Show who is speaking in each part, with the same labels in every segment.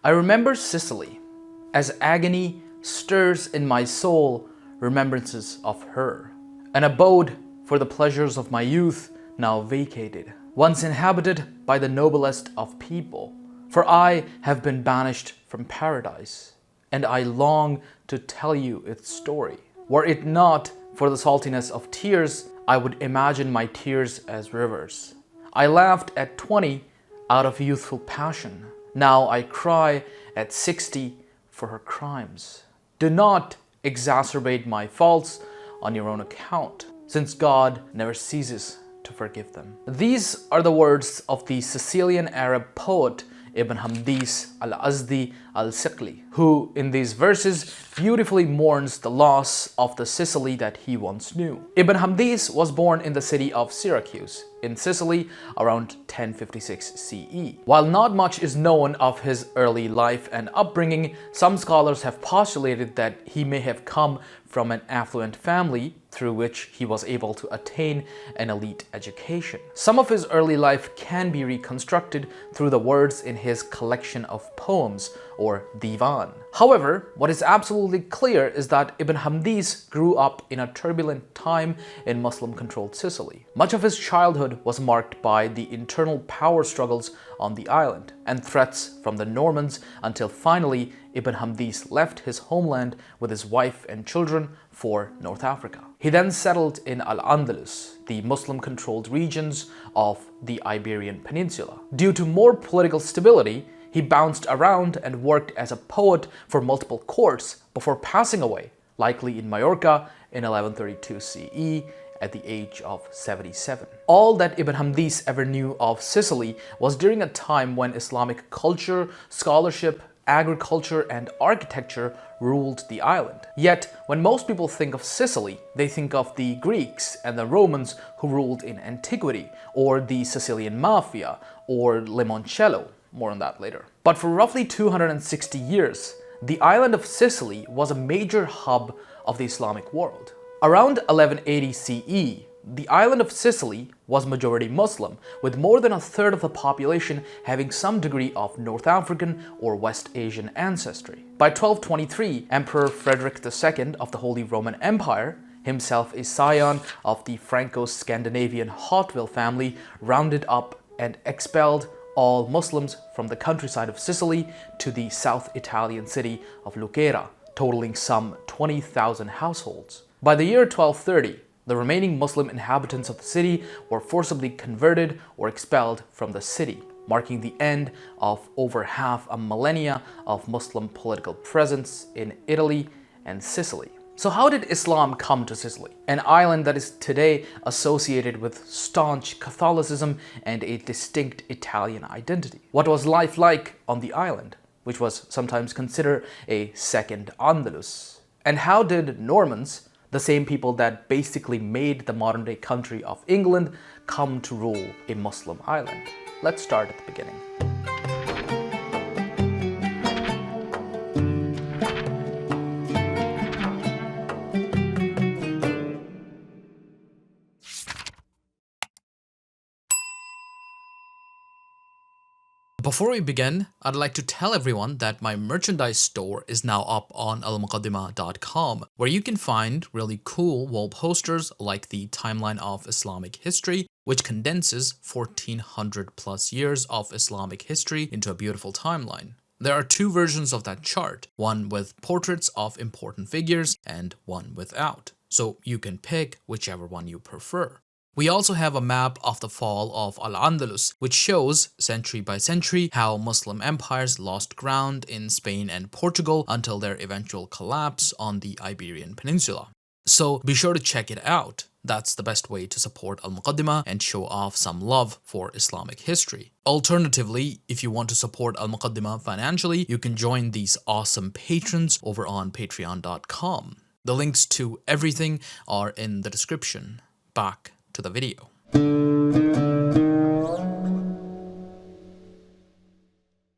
Speaker 1: I remember Sicily, as agony stirs in my soul remembrances of her, an abode for the pleasures of my youth now vacated, once inhabited by the noblest of people. For I have been banished from paradise, and I long to tell you its story. Were it not for the saltiness of tears, I would imagine my tears as rivers. I laughed at 20 out of youthful passion. Now I cry at 60 for her crimes. Do not exacerbate my faults on your own account, since God never ceases to forgive them. These are the words of the Sicilian Arab poet Ibn Hamdis al-Azdi al-Siqli, who in these verses beautifully mourns the loss of the Sicily that he once knew. Ibn Hamdis was born in the city of Syracuse, in Sicily, around 1056 CE. While not much is known of his early life and upbringing, some scholars have postulated that he may have come from an affluent family through which he was able to attain an elite education. Some of his early life can be reconstructed through the words in his collection of poems, or divan. However, what is absolutely clear is that Ibn Hamdis grew up in a turbulent time in Muslim-controlled Sicily. Much of his childhood was marked by the internal power struggles on the island and threats from the Normans, until finally Ibn Hamdis left his homeland with his wife and children for North Africa. He then settled in Al-Andalus, the Muslim-controlled regions of the Iberian Peninsula. Due to more political stability, he bounced around and worked as a poet for multiple courts before passing away, likely in Majorca in 1132 CE at the age of 77. All that Ibn Hamdis ever knew of Sicily was during a time when Islamic culture, scholarship, agriculture, and architecture ruled the island. Yet, when most people think of Sicily, they think of the Greeks and the Romans who ruled in antiquity, or the Sicilian Mafia, or Limoncello. More on that later. But for roughly 260 years, the island of Sicily was a major hub of the Islamic world. Around 1180 CE, the island of Sicily was majority Muslim, with more than a third of the population having some degree of North African or West Asian ancestry. By 1223, Emperor Frederick II of the Holy Roman Empire, himself a scion of the Franco-Scandinavian Hotwell family, rounded up and expelled all Muslims from the countryside of Sicily to the South Italian city of Lucera, totaling some 20,000 households. By the year 1230, the remaining Muslim inhabitants of the city were forcibly converted or expelled from the city, marking the end of over half a millennia of Muslim political presence in Italy and Sicily. So how did Islam come to Sicily, an island that is today associated with staunch Catholicism and a distinct Italian identity? What was life like on the island, which was sometimes considered a second Andalus? And how did Normans, the same people that basically made the modern-day country of England, come to rule a Muslim island? Let's start at the beginning. Before we begin, I'd like to tell everyone that my merchandise store is now up on almuqaddimah.com, where you can find really cool wall posters like the Timeline of Islamic History, which condenses 1400 plus years of Islamic history into a beautiful timeline. There are two versions of that chart, one with portraits of important figures and one without, so you can pick whichever one you prefer. We also have a map of the fall of Al-Andalus, which shows, century by century, how Muslim empires lost ground in Spain and Portugal until their eventual collapse on the Iberian Peninsula. So be sure to check it out. That's the best way to support Al-Muqaddimah and show off some love for Islamic history. Alternatively, if you want to support Al-Muqaddimah financially, you can join these awesome patrons over on patreon.com. The links to everything are in the description. Back to the video.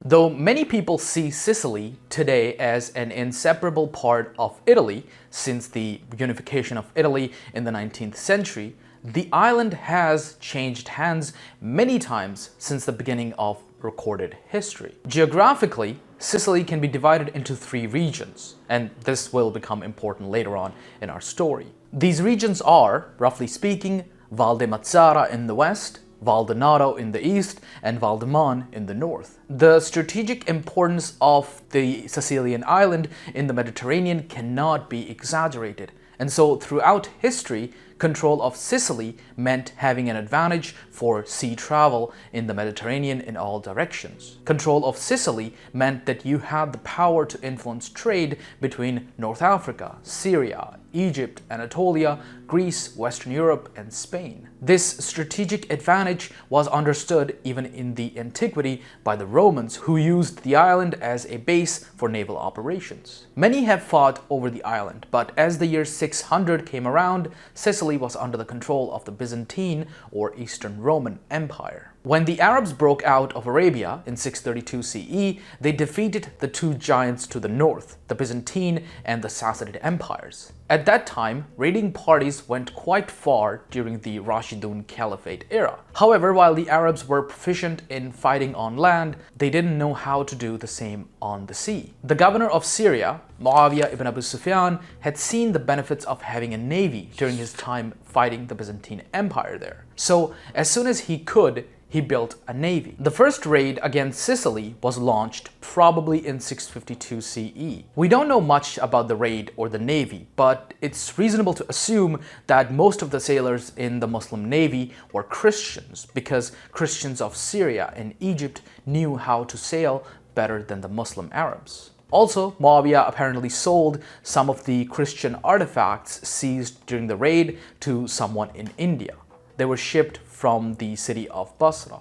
Speaker 1: Though many people see Sicily today as an inseparable part of Italy since the unification of Italy in the 19th century, the island has changed hands many times since the beginning of recorded history. Geographically, Sicily can be divided into 3 regions, and this will become important later on in our story. These regions are, roughly speaking, Val di Mazzara in the west, Val di Naro in the east, and Val di Man in the north. The strategic importance of the Sicilian island in the Mediterranean cannot be exaggerated, and so throughout history, control of Sicily meant having an advantage for sea travel in the Mediterranean in all directions. Control of Sicily meant that you had the power to influence trade between North Africa, Syria, Egypt, Anatolia, Greece, Western Europe, and Spain. This strategic advantage was understood even in the antiquity by the Romans, who used the island as a base for naval operations. Many have fought over the island, but as the year 600 came around, Sicily was under the control of the Byzantine or Eastern Roman Empire. When the Arabs broke out of Arabia in 632 CE, they defeated the 2 giants to the north, the Byzantine and the Sassanid empires. At that time, raiding parties went quite far during the Rashidun Caliphate era. However, while the Arabs were proficient in fighting on land, they didn't know how to do the same on the sea. The governor of Syria, Muawiyah ibn Abu Sufyan, had seen the benefits of having a navy during his time fighting the Byzantine Empire there. So, as soon as he could, he built a navy. The first raid against Sicily was launched probably in 652 CE. We don't know much about the raid or the navy, but it's reasonable to assume that most of the sailors in the Muslim navy were Christians, because Christians of Syria and Egypt knew how to sail better than the Muslim Arabs. Also, Muawiyah apparently sold some of the Christian artifacts seized during the raid to someone in India. They were shipped from the city of Basra.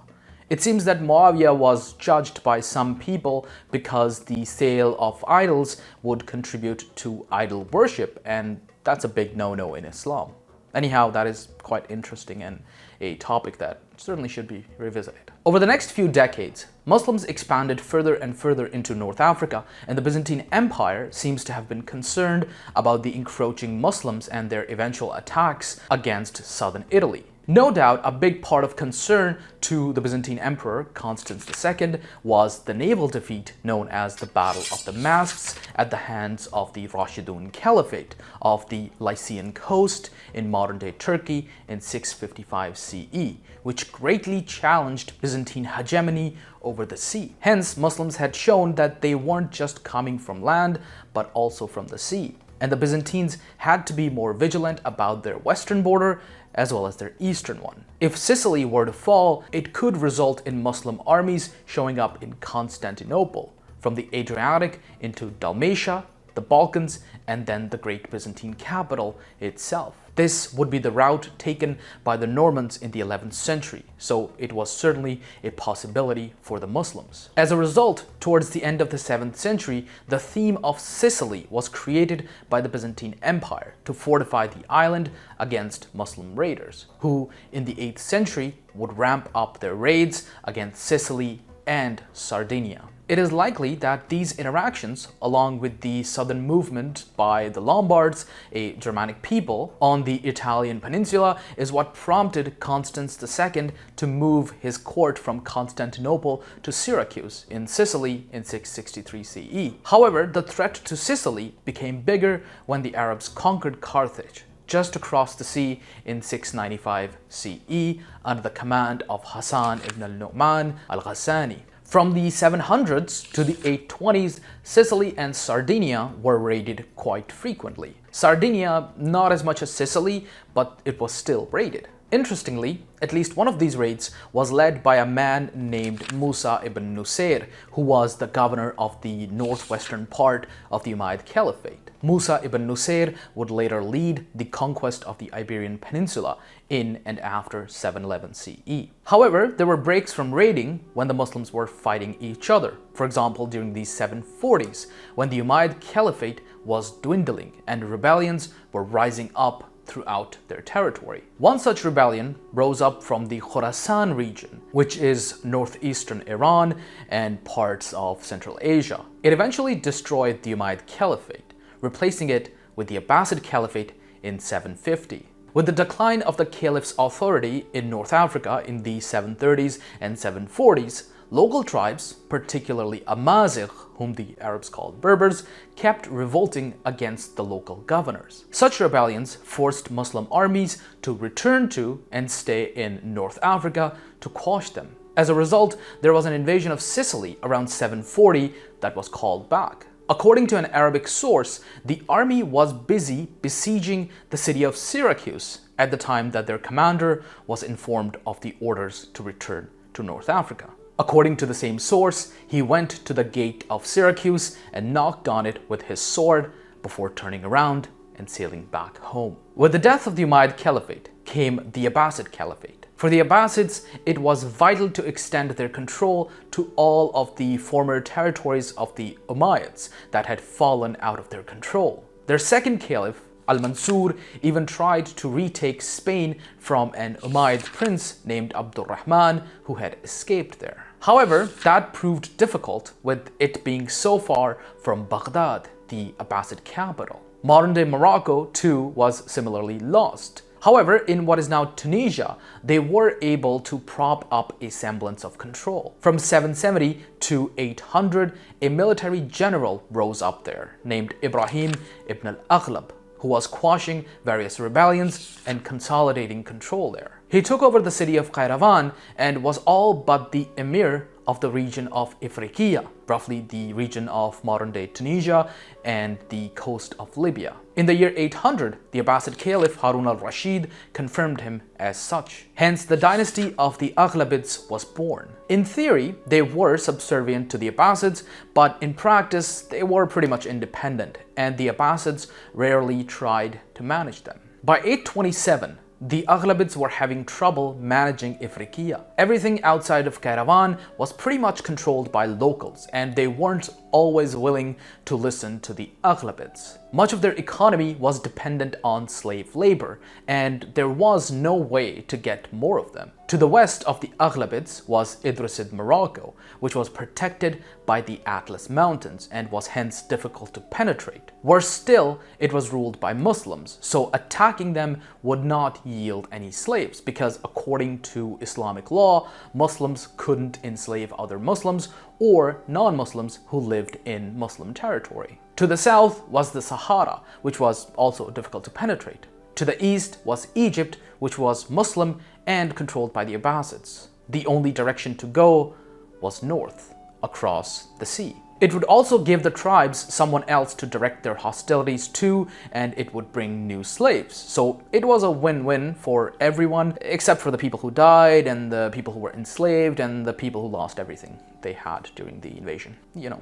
Speaker 1: It seems that Muawiyah was judged by some people because the sale of idols would contribute to idol worship, and that's a big no-no in Islam. Anyhow, that is quite interesting and a topic that certainly should be revisited. Over the next few decades, Muslims expanded further and further into North Africa, and the Byzantine Empire seems to have been concerned about the encroaching Muslims and their eventual attacks against southern Italy. No doubt, a big part of concern to the Byzantine Emperor Constans II was the naval defeat known as the Battle of the Masks at the hands of the Rashidun Caliphate of the Lycian coast in modern-day Turkey in 655 CE, which greatly challenged Byzantine hegemony over the sea. Hence, Muslims had shown that they weren't just coming from land, but also from the sea. And the Byzantines had to be more vigilant about their western border as well as their eastern one. If Sicily were to fall, it could result in Muslim armies showing up in Constantinople, from the Adriatic into Dalmatia, the Balkans, and then the great Byzantine capital itself. This would be the route taken by the Normans in the 11th century, so it was certainly a possibility for the Muslims. As a result, towards the end of the 7th century, the theme of Sicily was created by the Byzantine Empire to fortify the island against Muslim raiders, who in the 8th century would ramp up their raids against Sicily and Sardinia. It is likely that these interactions, along with the southern movement by the Lombards, a Germanic people, on the Italian peninsula, is what prompted Constans II to move his court from Constantinople to Syracuse in Sicily in 663 CE. However, the threat to Sicily became bigger when the Arabs conquered Carthage just across the sea in 695 CE under the command of Hassan ibn al-Nu'man al-Ghassani. From the 700s to the 820s, Sicily and Sardinia were raided quite frequently. Sardinia, not as much as Sicily, but it was still raided. Interestingly, at least one of these raids was led by a man named Musa ibn Nusayr, who was the governor of the northwestern part of the Umayyad Caliphate. Musa ibn Nusayr would later lead the conquest of the Iberian Peninsula in and after 711 CE. However, there were breaks from raiding when the Muslims were fighting each other. For example, during the 740s, when the Umayyad Caliphate was dwindling and rebellions were rising up throughout their territory. One such rebellion rose up from the Khorasan region, which is northeastern Iran and parts of Central Asia. It eventually destroyed the Umayyad Caliphate, replacing it with the Abbasid Caliphate in 750. With the decline of the caliph's authority in North Africa in the 730s and 740s, local tribes, particularly Amazigh, whom the Arabs called Berbers, kept revolting against the local governors. Such rebellions forced Muslim armies to return to and stay in North Africa to quash them. As a result, there was an invasion of Sicily around 740 that was called back. According to an Arabic source, the army was busy besieging the city of Syracuse at the time that their commander was informed of the orders to return to North Africa. According to the same source, he went to the gate of Syracuse and knocked on it with his sword before turning around and sailing back home. With the death of the Umayyad Caliphate came the Abbasid Caliphate. For the Abbasids, it was vital to extend their control to all of the former territories of the Umayyads that had fallen out of their control. Their second caliph, Al-Mansur, even tried to retake Spain from an Umayyad prince named Abdul Rehman who had escaped there. However, that proved difficult with it being so far from Baghdad, the Abbasid capital. Modern-day Morocco, too, was similarly lost. However, in what is now Tunisia, they were able to prop up a semblance of control. From 770 to 800, a military general rose up there named Ibrahim ibn al-Aghlab, who was quashing various rebellions and consolidating control there. He took over the city of Qayrawan and was all but the emir of the region of Ifriqiya, roughly the region of modern-day Tunisia and the coast of Libya. In the year 800, the Abbasid Caliph Harun al-Rashid confirmed him as such. Hence, the dynasty of the Aghlabids was born. In theory, they were subservient to the Abbasids, but in practice, they were pretty much independent, and the Abbasids rarely tried to manage them. By 827, the Aghlabids were having trouble managing Ifriqiya. Everything outside of Qayrawan was pretty much controlled by locals, and they weren't always willing to listen to the Aghlabids. Much of their economy was dependent on slave labor, and there was no way to get more of them. To the west of the Aghlabids was Idrisid Morocco, which was protected by the Atlas Mountains and was hence difficult to penetrate. Worse still, it was ruled by Muslims, so attacking them would not yield any slaves because according to Islamic law, Muslims couldn't enslave other Muslims or non-Muslims who lived in Muslim territory. To the south was the Sahara, which was also difficult to penetrate. To the east was Egypt, which was Muslim and controlled by the Abbasids. The only direction to go was north, across the sea. It would also give the tribes someone else to direct their hostilities to, and it would bring new slaves. So it was a win-win for everyone, except for the people who died and the people who were enslaved and the people who lost everything they had during the invasion,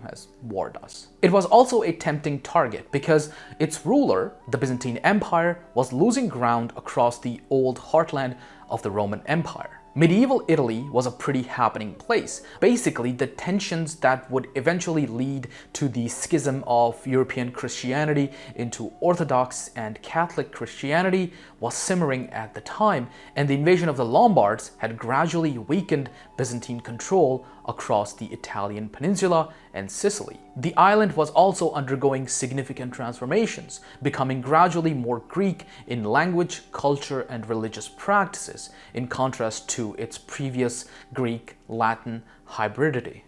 Speaker 1: as war does. It was also a tempting target because its ruler, the Byzantine Empire, was losing ground across the old heartland of the Roman Empire. Medieval Italy was a pretty happening place. Basically, the tensions that would eventually lead to the schism of European Christianity into Orthodox and Catholic Christianity was simmering at the time, and the invasion of the Lombards had gradually weakened Byzantine control across the Italian peninsula and Sicily. The island was also undergoing significant transformations, becoming gradually more Greek in language, culture, and religious practices, in contrast to its previous Greek-Latin hybridity.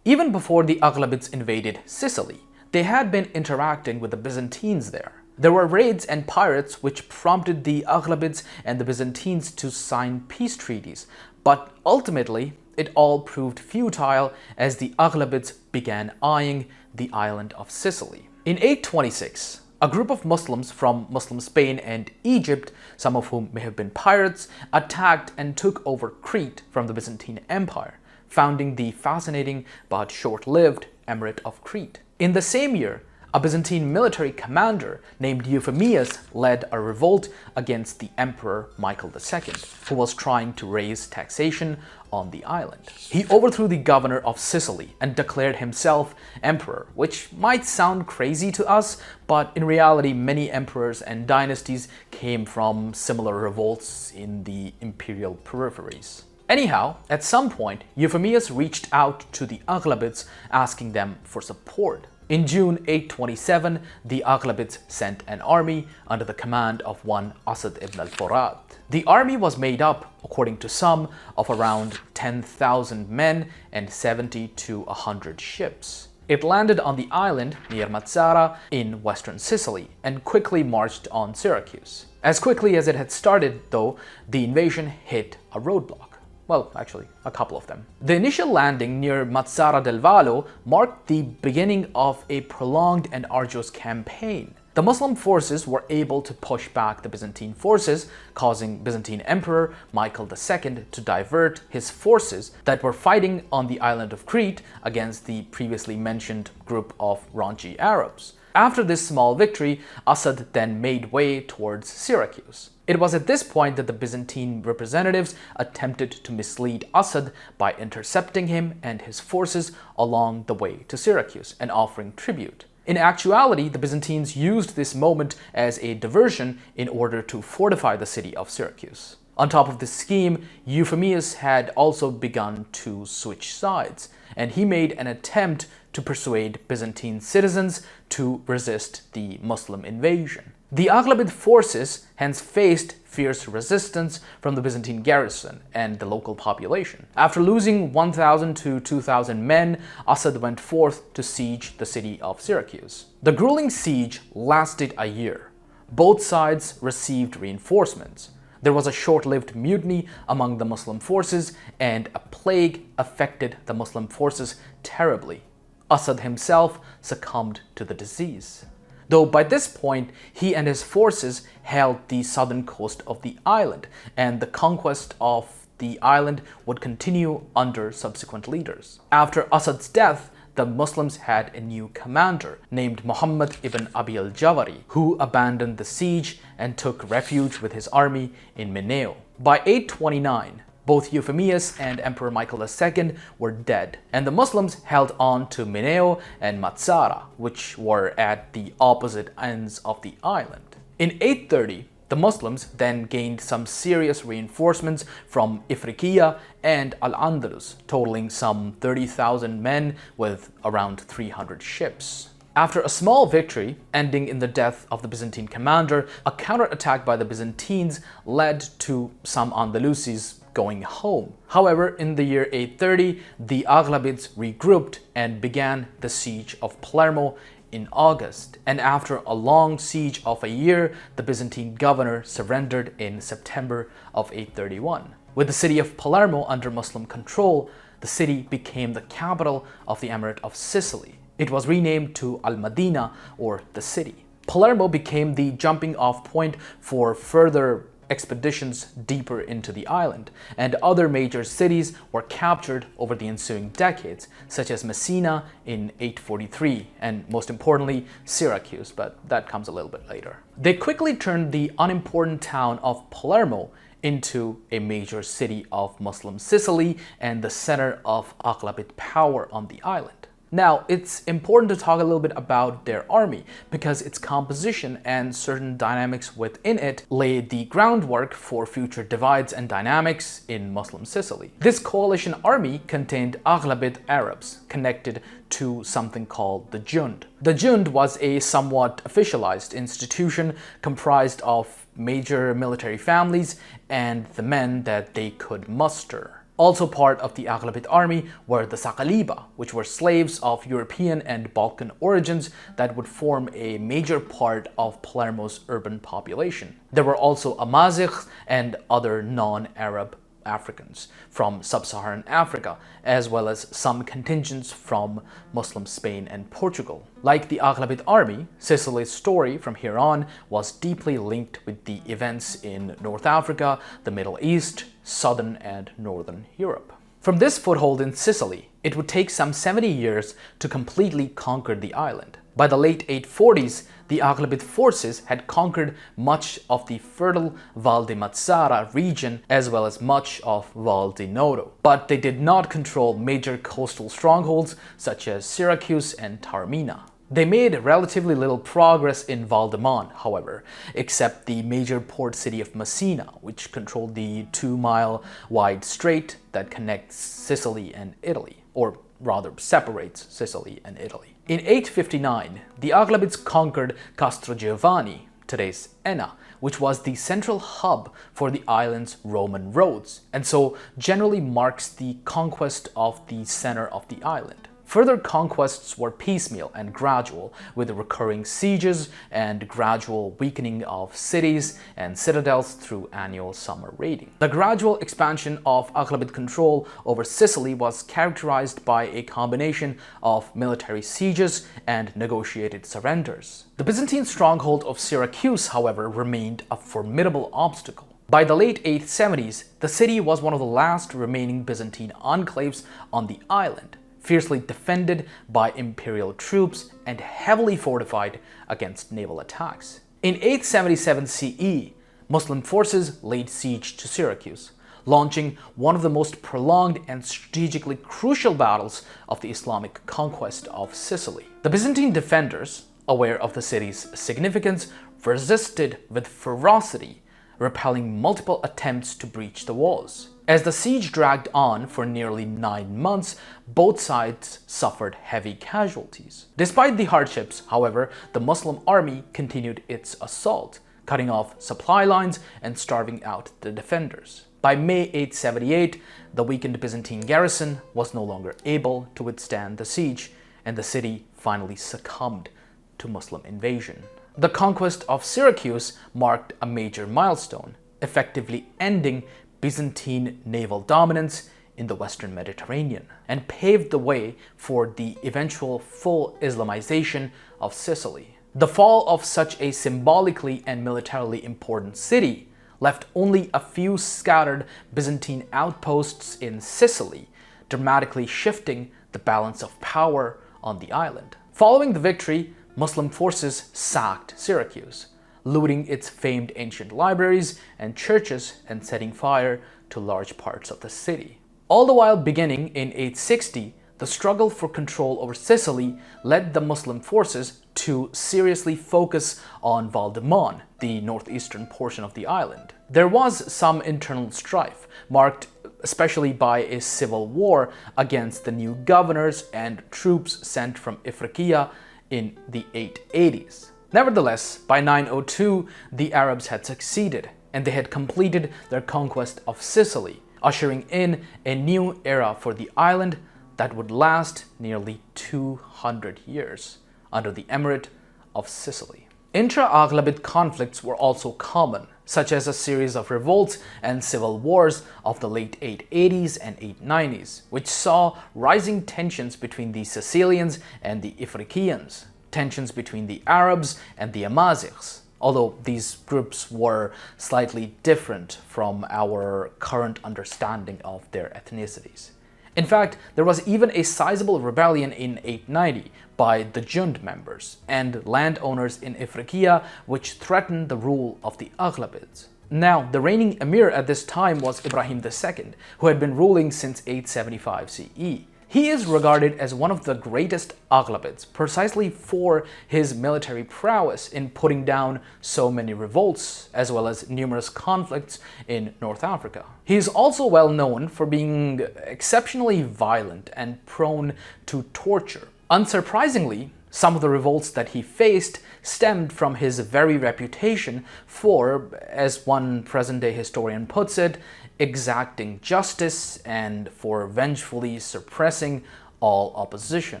Speaker 1: Even before the Aghlabids invaded Sicily, they had been interacting with the Byzantines there. There were raids and pirates which prompted the Aghlabids and the Byzantines to sign peace treaties, but ultimately it all proved futile as the Aghlabids began eyeing the island of Sicily. In 826, a group of Muslims from Muslim Spain and Egypt, some of whom may have been pirates, attacked and took over Crete from the Byzantine Empire, founding the fascinating but short-lived Emirate of Crete. In the same year, a Byzantine military commander named Euphemius led a revolt against the Emperor Michael II, who was trying to raise taxation on the island. He overthrew the governor of Sicily and declared himself emperor, which might sound crazy to us, but in reality many emperors and dynasties came from similar revolts in the imperial peripheries. Anyhow, at some point, Euphemius reached out to the Aghlabids asking them for support. In June 827, the Aghlabids sent an army under the command of one Asad ibn al-Furat. The army was made up, according to some, of around 10,000 men and 70 to 100 ships. It landed on the island near Mazara in western Sicily and quickly marched on Syracuse. As quickly as it had started, though, the invasion hit a roadblock. Well, actually, a couple of them. The initial landing near Mazara del Vallo marked the beginning of a prolonged and arduous campaign. The Muslim forces were able to push back the Byzantine forces, causing Byzantine Emperor Michael II to divert his forces that were fighting on the island of Crete against the previously mentioned group of raunchy Arabs. After this small victory, Asad then made way towards Syracuse. It was at this point that the Byzantine representatives attempted to mislead Asad by intercepting him and his forces along the way to Syracuse and offering tribute. In actuality, the Byzantines used this moment as a diversion in order to fortify the city of Syracuse. On top of this scheme, Euphemius had also begun to switch sides, and he made an attempt to persuade Byzantine citizens to resist the Muslim invasion. The Aghlabid forces hence faced fierce resistance from the Byzantine garrison and the local population. After losing 1,000 to 2,000 men, Asad went forth to siege the city of Syracuse. The grueling siege lasted a year. Both sides received reinforcements. There was a short-lived mutiny among the Muslim forces, and a plague affected the Muslim forces terribly. Asad himself succumbed to the disease. Though by this point, he and his forces held the southern coast of the island, and the conquest of the island would continue under subsequent leaders. After Asad's death, the Muslims had a new commander named Muhammad ibn Abi al-Jawari, who abandoned the siege and took refuge with his army in Mineo. By 829, both Euphemius and Emperor Michael II were dead, and the Muslims held on to Mineo and Mazara, which were at the opposite ends of the island. In 830, the Muslims then gained some serious reinforcements from Ifriqiya and Al-Andalus, totaling some 30,000 men with around 300 ships. After a small victory, ending in the death of the Byzantine commander, a counterattack by the Byzantines led to some Andalusis going home. However, in the year 830, the Aghlabids regrouped and began the siege of Palermo in August, and after a long siege of a year, the Byzantine governor surrendered in September of 831. With the city of Palermo under Muslim control, the city became the capital of the Emirate of Sicily. It was renamed to Al-Madina, or the city. Palermo became the jumping off point for further expeditions deeper into the island, and other major cities were captured over the ensuing decades, such as Messina in 843, and most importantly, Syracuse, but that comes a little bit later. They quickly turned the unimportant town of Palermo into a major city of Muslim Sicily and the center of Aghlabid power on the island. Now, it's important to talk a little bit about their army because its composition and certain dynamics within it laid the groundwork for future divides and dynamics in Muslim Sicily. This coalition army contained Aghlabid Arabs connected to something called the Jund. The Jund was a somewhat officialized institution comprised of major military families and the men that they could muster. Also part of the Aghlabid army were the Saqaliba, which were slaves of European and Balkan origins that would form a major part of Palermo's urban population. There were also Amazighs and other non-Arab Africans from sub-Saharan Africa, as well as some contingents from Muslim Spain and Portugal. Like the Aghlabid army, Sicily's story from here on was deeply linked with the events in North Africa, the Middle East, Southern and Northern Europe. From this foothold in Sicily, it would take some 70 years to completely conquer the island. By the late 840s, the Aghlabid forces had conquered much of the fertile Val di Mazara region as well as much of Val di Noto, but they did not control major coastal strongholds such as Syracuse and Taormina. They made relatively little progress in Val d'Aman, however, except the major port city of Messina, which controlled the 2-mile wide strait that connects Sicily and Italy, or rather separates Sicily and Italy. In 859, the Aghlabids conquered Castrogiovanni, today's Enna, which was the central hub for the island's Roman roads, and so generally marks the conquest of the center of the island. Further conquests were piecemeal and gradual, with recurring sieges and gradual weakening of cities and citadels through annual summer raiding. The gradual expansion of Aghlabid control over Sicily was characterized by a combination of military sieges and negotiated surrenders. The Byzantine stronghold of Syracuse, however, remained a formidable obstacle. By the late 870s, the city was one of the last remaining Byzantine enclaves on the island, fiercely defended by imperial troops and heavily fortified against naval attacks. In 877 CE, Muslim forces laid siege to Syracuse, launching one of the most prolonged and strategically crucial battles of the Islamic conquest of Sicily. The Byzantine defenders, aware of the city's significance, resisted with ferocity, repelling multiple attempts to breach the walls. As the siege dragged on for nearly 9 months, both sides suffered heavy casualties. Despite the hardships, however, the Muslim army continued its assault, cutting off supply lines and starving out the defenders. By May 878, the weakened Byzantine garrison was no longer able to withstand the siege, and the city finally succumbed to Muslim invasion. The conquest of Syracuse marked a major milestone, effectively ending Byzantine naval dominance in the Western Mediterranean, and paved the way for the eventual full Islamization of Sicily. The fall of such a symbolically and militarily important city left only a few scattered Byzantine outposts in Sicily, dramatically shifting the balance of power on the island. Following the victory, Muslim forces sacked Syracuse, looting its famed ancient libraries and churches and setting fire to large parts of the city. All the while beginning in 860, the struggle for control over Sicily led the Muslim forces to seriously focus on Val d'Amon, the northeastern portion of the island. There was some internal strife, marked especially by a civil war against the new governors and troops sent from Ifriqiya in the 880s. Nevertheless, by 902, the Arabs had succeeded, and they had completed their conquest of Sicily, ushering in a new era for the island that would last nearly 200 years under the Emirate of Sicily. Intra-Aghlabid conflicts were also common, such as a series of revolts and civil wars of the late 880s and 890s, which saw rising tensions between the Sicilians and the Ifriqiyans, tensions between the Arabs and the Amazighs, although these groups were slightly different from our current understanding of their ethnicities. In fact, there was even a sizable rebellion in 890 by the Jund members and landowners in Ifriqiya, which threatened the rule of the Aghlabids. Now, the reigning emir at this time was Ibrahim II, who had been ruling since 875 CE. He is regarded as one of the greatest Aghlabids, precisely for his military prowess in putting down so many revolts, as well as numerous conflicts in North Africa. He is also well known for being exceptionally violent and prone to torture. Unsurprisingly, some of the revolts that he faced stemmed from his very reputation for, as one present-day historian puts it, exacting justice and for vengefully suppressing all opposition.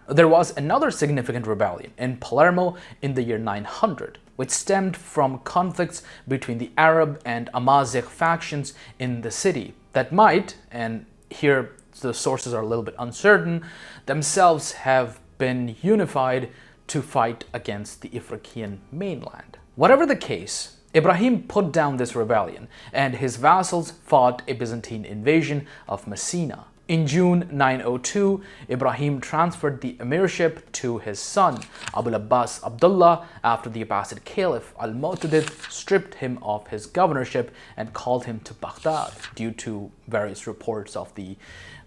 Speaker 1: There was another significant rebellion in Palermo in the year 900, which stemmed from conflicts between the Arab and Amazigh factions in the city that might, and here the sources are a little bit uncertain, themselves have been unified to fight against the Ifriqiyan mainland. Whatever the case, Ibrahim put down this rebellion, and his vassals fought a Byzantine invasion of Messina. In June 902, Ibrahim transferred the emirship to his son, Abul Abbas Abdullah, after the Abbasid Caliph Al-Mu'tadid stripped him of his governorship and called him to Baghdad due to various reports of the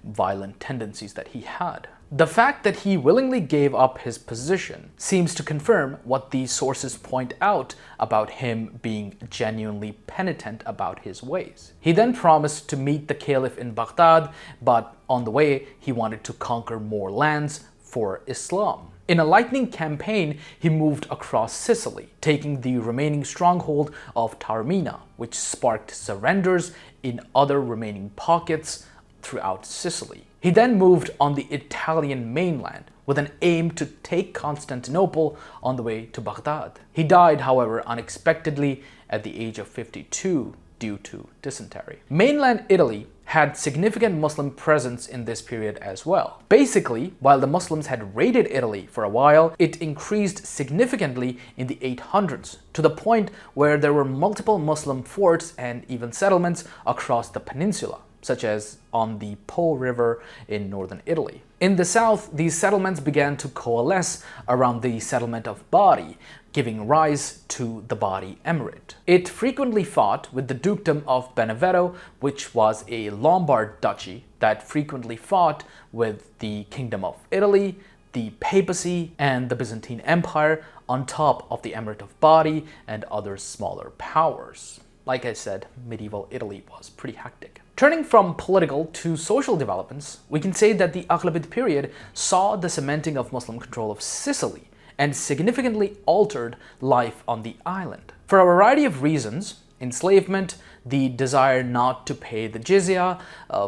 Speaker 1: violent tendencies that he had. The fact that he willingly gave up his position seems to confirm what these sources point out about him being genuinely penitent about his ways. He then promised to meet the Caliph in Baghdad, but on the way he wanted to conquer more lands for Islam. In a lightning campaign, he moved across Sicily, taking the remaining stronghold of Taormina, which sparked surrenders in other remaining pockets throughout Sicily. He then moved on the Italian mainland with an aim to take Constantinople on the way to Baghdad. He died, however, unexpectedly at the age of 52 due to dysentery. Mainland Italy had significant Muslim presence in this period as well. Basically, while the Muslims had raided Italy for a while, it increased significantly in the 800s to the point where there were multiple Muslim forts and even settlements across the peninsula, such as on the Po River in northern Italy. In the south, these settlements began to coalesce around the settlement of Bari, giving rise to the Bari Emirate. It frequently fought with the Dukedom of Benevento, which was a Lombard duchy that frequently fought with the Kingdom of Italy, the Papacy, and the Byzantine Empire, on top of the Emirate of Bari and other smaller powers. Like I said, medieval Italy was pretty hectic. Turning from political to social developments, we can say that the Aghlabid period saw the cementing of Muslim control of Sicily and significantly altered life on the island. For a variety of reasons, enslavement, the desire not to pay the jizya,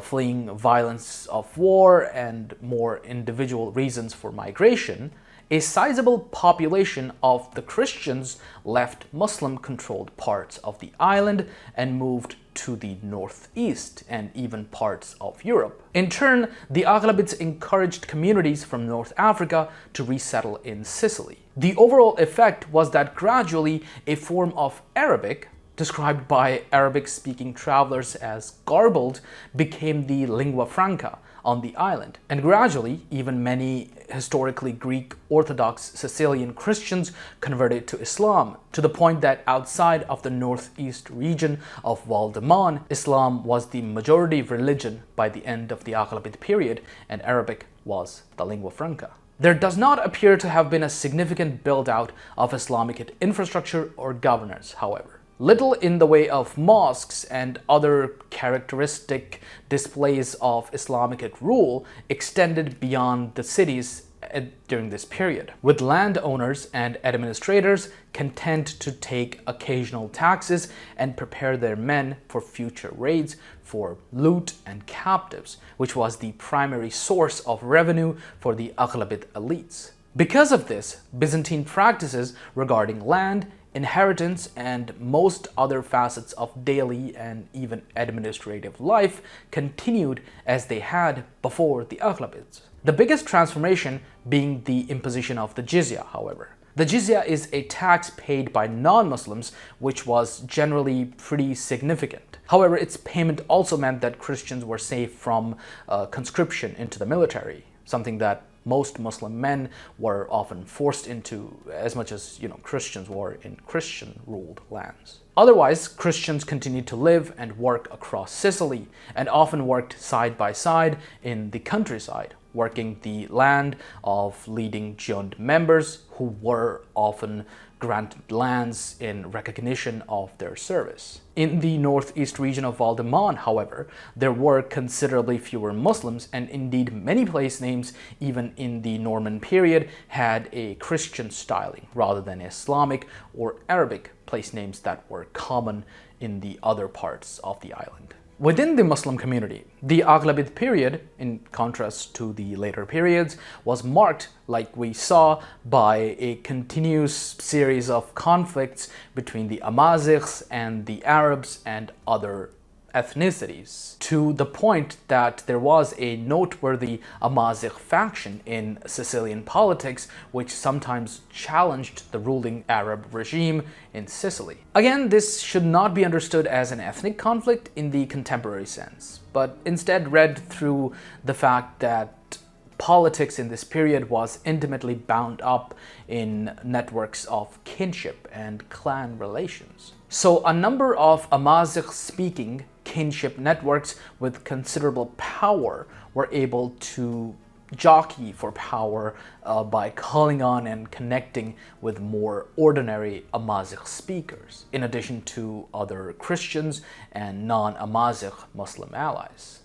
Speaker 1: fleeing violence of war, and more individual reasons for migration, a sizable population of the Christians left Muslim-controlled parts of the island and moved to the northeast and even parts of Europe. In turn, the Aghlabids encouraged communities from North Africa to resettle in Sicily. The overall effect was that gradually a form of Arabic, described by Arabic-speaking travelers as garbled, became the lingua franca on the island. And gradually, even many historically Greek Orthodox Sicilian Christians converted to Islam, to the point that outside of the northeast region of Val d'Aman, Islam was the majority religion by the end of the Aghlabid period, and Arabic was the lingua franca. There does not appear to have been a significant build-out of Islamic infrastructure or governance, however. Little in the way of mosques and other characteristic displays of Islamic rule extended beyond the cities during this period, with landowners and administrators content to take occasional taxes and prepare their men for future raids for loot and captives, which was the primary source of revenue for the Aghlabid elites. Because of this, Byzantine practices regarding land, inheritance, and most other facets of daily and even administrative life continued as they had before the Aghlabids. The biggest transformation being the imposition of the jizya, however. The jizya is a tax paid by non-Muslims, which was generally pretty significant. However, its payment also meant that Christians were safe from conscription into the military, something that most Muslim men were often forced into, as much as Christians were in Christian-ruled lands. Otherwise, Christians continued to live and work across Sicily, and often worked side by side in the countryside, working the land of leading Jund members who were often granted lands in recognition of their service. In the northeast region of Val d'Aman, however, there were considerably fewer Muslims, and indeed many place names, even in the Norman period, had a Christian styling rather than Islamic or Arabic place names that were common in the other parts of the island. Within the Muslim community, the Aghlabid period, in contrast to the later periods, was marked, like we saw, by a continuous series of conflicts between the Amazighs and the Arabs and other ethnicities, to the point that there was a noteworthy Amazigh faction in Sicilian politics which sometimes challenged the ruling Arab regime in Sicily. Again, this should not be understood as an ethnic conflict in the contemporary sense, but instead read through the fact that politics in this period was intimately bound up in networks of kinship and clan relations. So a number of Amazigh-speaking kinship networks with considerable power were able to jockey for power by calling on and connecting with more ordinary Amazigh speakers, in addition to other Christians and non-Amazigh Muslim allies.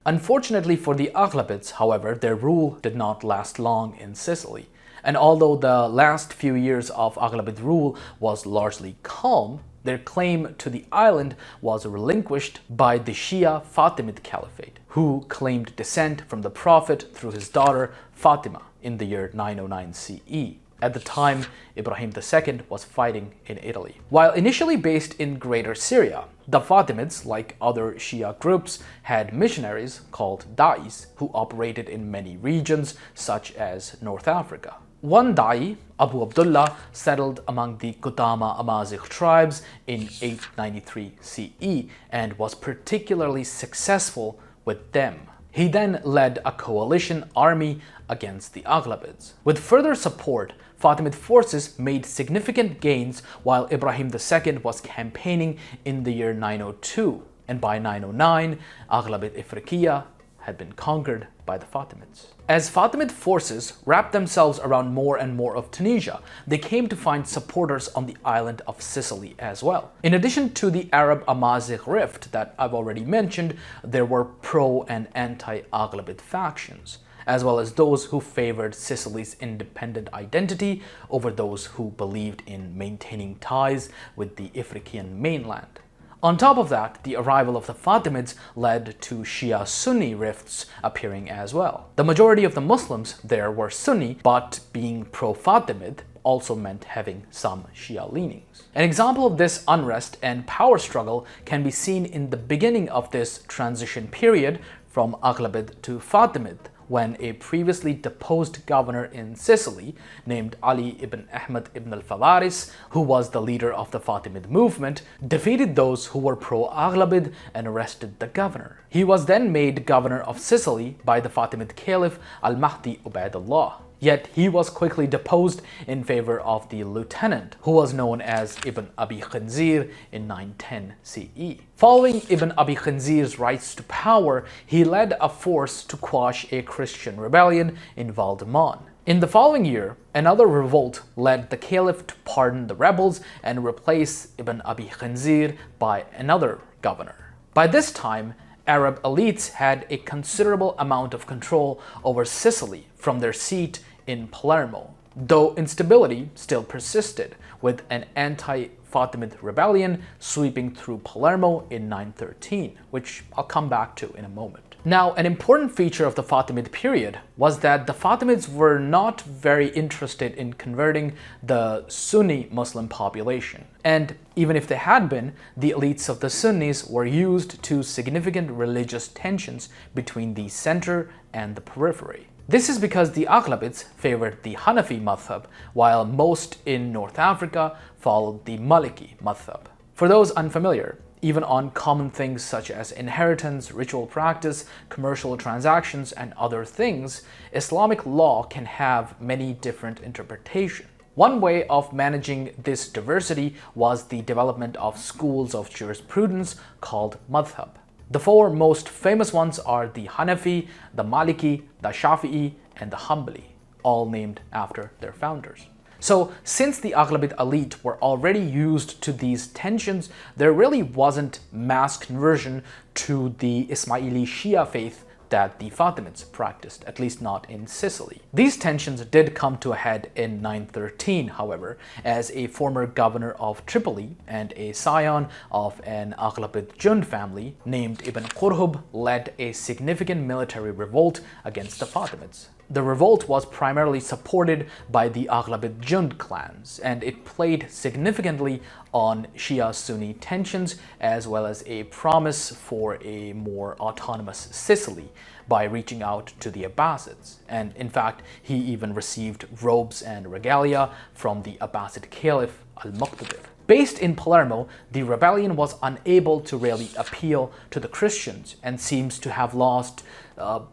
Speaker 1: Unfortunately for the Aghlabids, however, their rule did not last long in Sicily. And although the last few years of Aghlabid rule was largely calm, their claim to the island was relinquished by the Shia Fatimid Caliphate, who claimed descent from the Prophet through his daughter Fatima in the year 909 CE. At the time, Ibrahim II was fighting in Italy. While initially based in Greater Syria, the Fatimids, like other Shia groups, had missionaries called Da'is who operated in many regions, such as North Africa. One Da'i, Abu Abdullah, settled among the Qutama Amazigh tribes in 893 CE and was particularly successful with them. He then led a coalition army against the Aghlabids. With further support, Fatimid forces made significant gains while Ibrahim II was campaigning in the year 902, and by 909, Aghlabid Ifriqiya had been conquered by the Fatimids. As Fatimid forces wrapped themselves around more and more of Tunisia, they came to find supporters on the island of Sicily as well. In addition to the Arab-Amazigh rift that I've already mentioned, there were pro- and anti-Aghlabid factions, as well as those who favored Sicily's independent identity over those who believed in maintaining ties with the Ifriqiyan mainland. On top of that, the arrival of the Fatimids led to Shia-Sunni rifts appearing as well. The majority of the Muslims there were Sunni, but being pro-Fatimid also meant having some Shia leanings. An example of this unrest and power struggle can be seen in the beginning of this transition period from Aghlabid to Fatimid, when a previously deposed governor in Sicily named Ali ibn Ahmad ibn al-Fawaris, who was the leader of the Fatimid movement, defeated those who were pro-Aghlabid and arrested the governor. He was then made governor of Sicily by the Fatimid Caliph al-Mahdi Ubaidullah. Yet he was quickly deposed in favor of the lieutenant, who was known as Ibn Abi Khinzir in 910 CE. Following Ibn Abi Khinzir's rise to power, he led a force to quash a Christian rebellion in Val de Mon. In the following year, another revolt led the caliph to pardon the rebels and replace Ibn Abi Khinzir by another governor. By this time, Arab elites had a considerable amount of control over Sicily from their seat in Palermo, though instability still persisted, with an anti-Fatimid rebellion sweeping through Palermo in 913, which I'll come back to in a moment. Now, an important feature of the Fatimid period was that the Fatimids were not very interested in converting the Sunni Muslim population. And even if they had been, the elites of the Sunnis were used to significant religious tensions between the center and the periphery. This is because the Aghlabids favored the Hanafi madhab, while most in North Africa followed the Maliki madhab. For those unfamiliar, even on common things such as inheritance, ritual practice, commercial transactions, and other things, Islamic law can have many different interpretations. One way of managing this diversity was the development of schools of jurisprudence called madhab. The four most famous ones are the Hanafi, the Maliki, the Shafi'i, and the Hanbali, all named after their founders. So, since the Aghlabid elite were already used to these tensions, there really wasn't mass conversion to the Ismaili Shia faith that the Fatimids practiced, at least not in Sicily. These tensions did come to a head in 913, however, as a former governor of Tripoli and a scion of an Aghlabid Jund family named Ibn Qurhub led a significant military revolt against the Fatimids. The revolt was primarily supported by the Aghlabid Jund clans, and it played significantly on Shia-Sunni tensions, as well as a promise for a more autonomous Sicily by reaching out to the Abbasids. And in fact, he even received robes and regalia from the Abbasid Caliph al-Muqtadir. Based in Palermo, the rebellion was unable to really appeal to the Christians and seems to have lost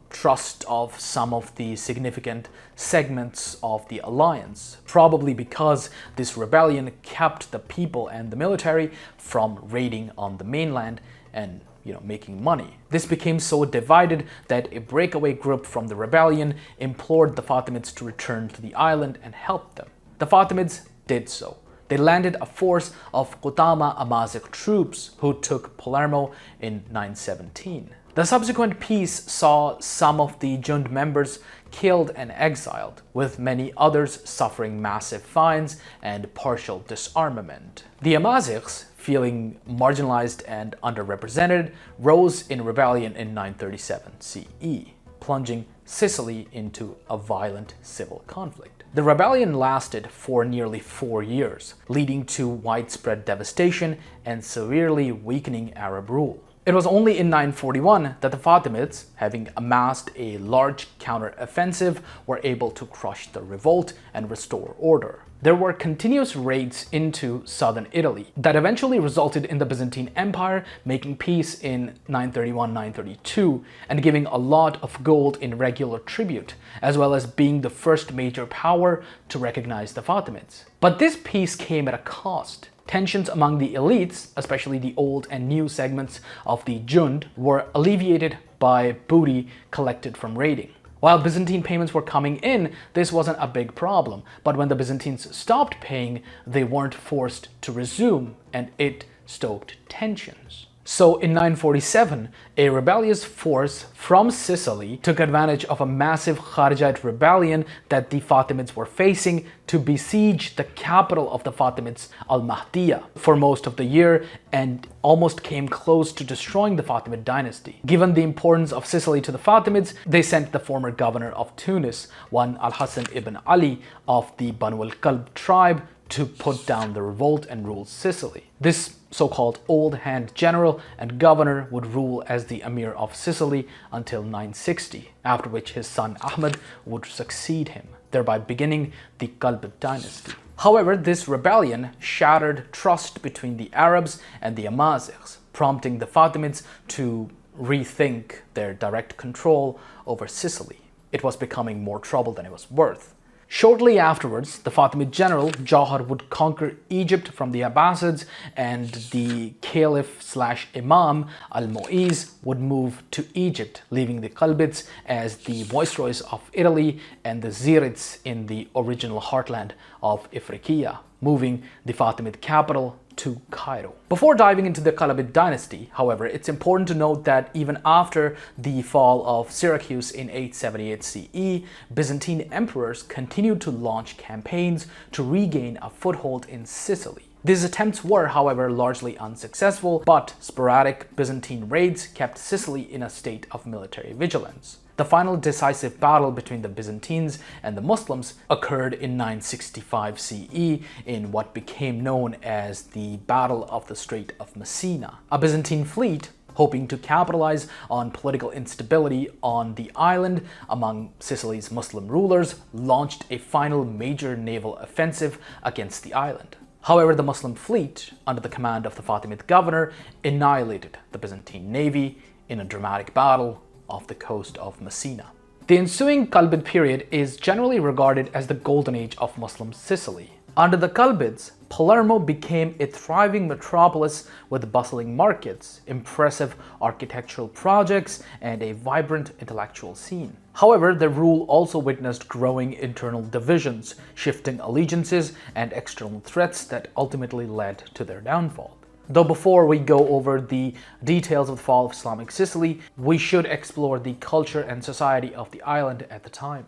Speaker 1: trust of some of the significant segments of the alliance, probably because this rebellion kept the people and the military from raiding on the mainland and making money. This became so divided that a breakaway group from the rebellion implored the Fatimids to return to the island and help them. The Fatimids did so. They landed a force of Qutama Amazigh troops who took Palermo in 917. The subsequent peace saw some of the Jund members killed and exiled, with many others suffering massive fines and partial disarmament. The Amazighs, feeling marginalized and underrepresented, rose in rebellion in 937 CE, plunging Sicily into a violent civil conflict. The rebellion lasted for nearly 4 years, leading to widespread devastation and severely weakening Arab rule. It was only in 941 that the Fatimids, having amassed a large counter-offensive, were able to crush the revolt and restore order. There were continuous raids into southern Italy that eventually resulted in the Byzantine Empire making peace in 931-932 and giving a lot of gold in regular tribute, as well as being the first major power to recognize the Fatimids. But this peace came at a cost. Tensions among the elites, especially the old and new segments of the Jund, were alleviated by booty collected from raiding. While Byzantine payments were coming in, this wasn't a big problem, but when the Byzantines stopped paying, they weren't forced to resume, and it stoked tensions. So in 947, a rebellious force from Sicily took advantage of a massive Kharijite rebellion that the Fatimids were facing to besiege the capital of the Fatimids, Al-Mahdiya, for most of the year and almost came close to destroying the Fatimid dynasty. Given the importance of Sicily to the Fatimids, they sent the former governor of Tunis, one Al-Hasan ibn Ali of the Banu al-Qalb tribe, to put down the revolt and rule Sicily. This so-called old hand general and governor would rule as the Emir of Sicily until 960, after which his son Ahmed would succeed him, thereby beginning the Qalb dynasty. However, this rebellion shattered trust between the Arabs and the Amazighs, prompting the Fatimids to rethink their direct control over Sicily. It was becoming more trouble than it was worth. Shortly afterwards, the Fatimid general Jawhar would conquer Egypt from the Abbasids, and the Caliph/Imam al-Mu'iz would move to Egypt, leaving the Qalbids as the viceroys of Italy and the Zirids in the original heartland of Ifriqiya, moving the Fatimid capital to Cairo. Before diving into the Qalabid dynasty, however, it's important to note that even after the fall of Syracuse in 878 CE, Byzantine emperors continued to launch campaigns to regain a foothold in Sicily. These attempts were, however, largely unsuccessful, but sporadic Byzantine raids kept Sicily in a state of military vigilance. The final decisive battle between the Byzantines and the Muslims occurred in 965 CE in what became known as the Battle of the Strait of Messina. A Byzantine fleet, hoping to capitalize on political instability on the island among Sicily's Muslim rulers, launched a final major naval offensive against the island. However, the Muslim fleet, under the command of the Fatimid governor, annihilated the Byzantine navy in a dramatic battle off the coast of Messina. The ensuing Qalbid period is generally regarded as the golden age of Muslim Sicily. Under the Qalbids, Palermo became a thriving metropolis with bustling markets, impressive architectural projects, and a vibrant intellectual scene. However, their rule also witnessed growing internal divisions, shifting allegiances, and external threats that ultimately led to their downfall. Though before we go over the details of the fall of Islamic Sicily, we should explore the culture and society of the island at the time.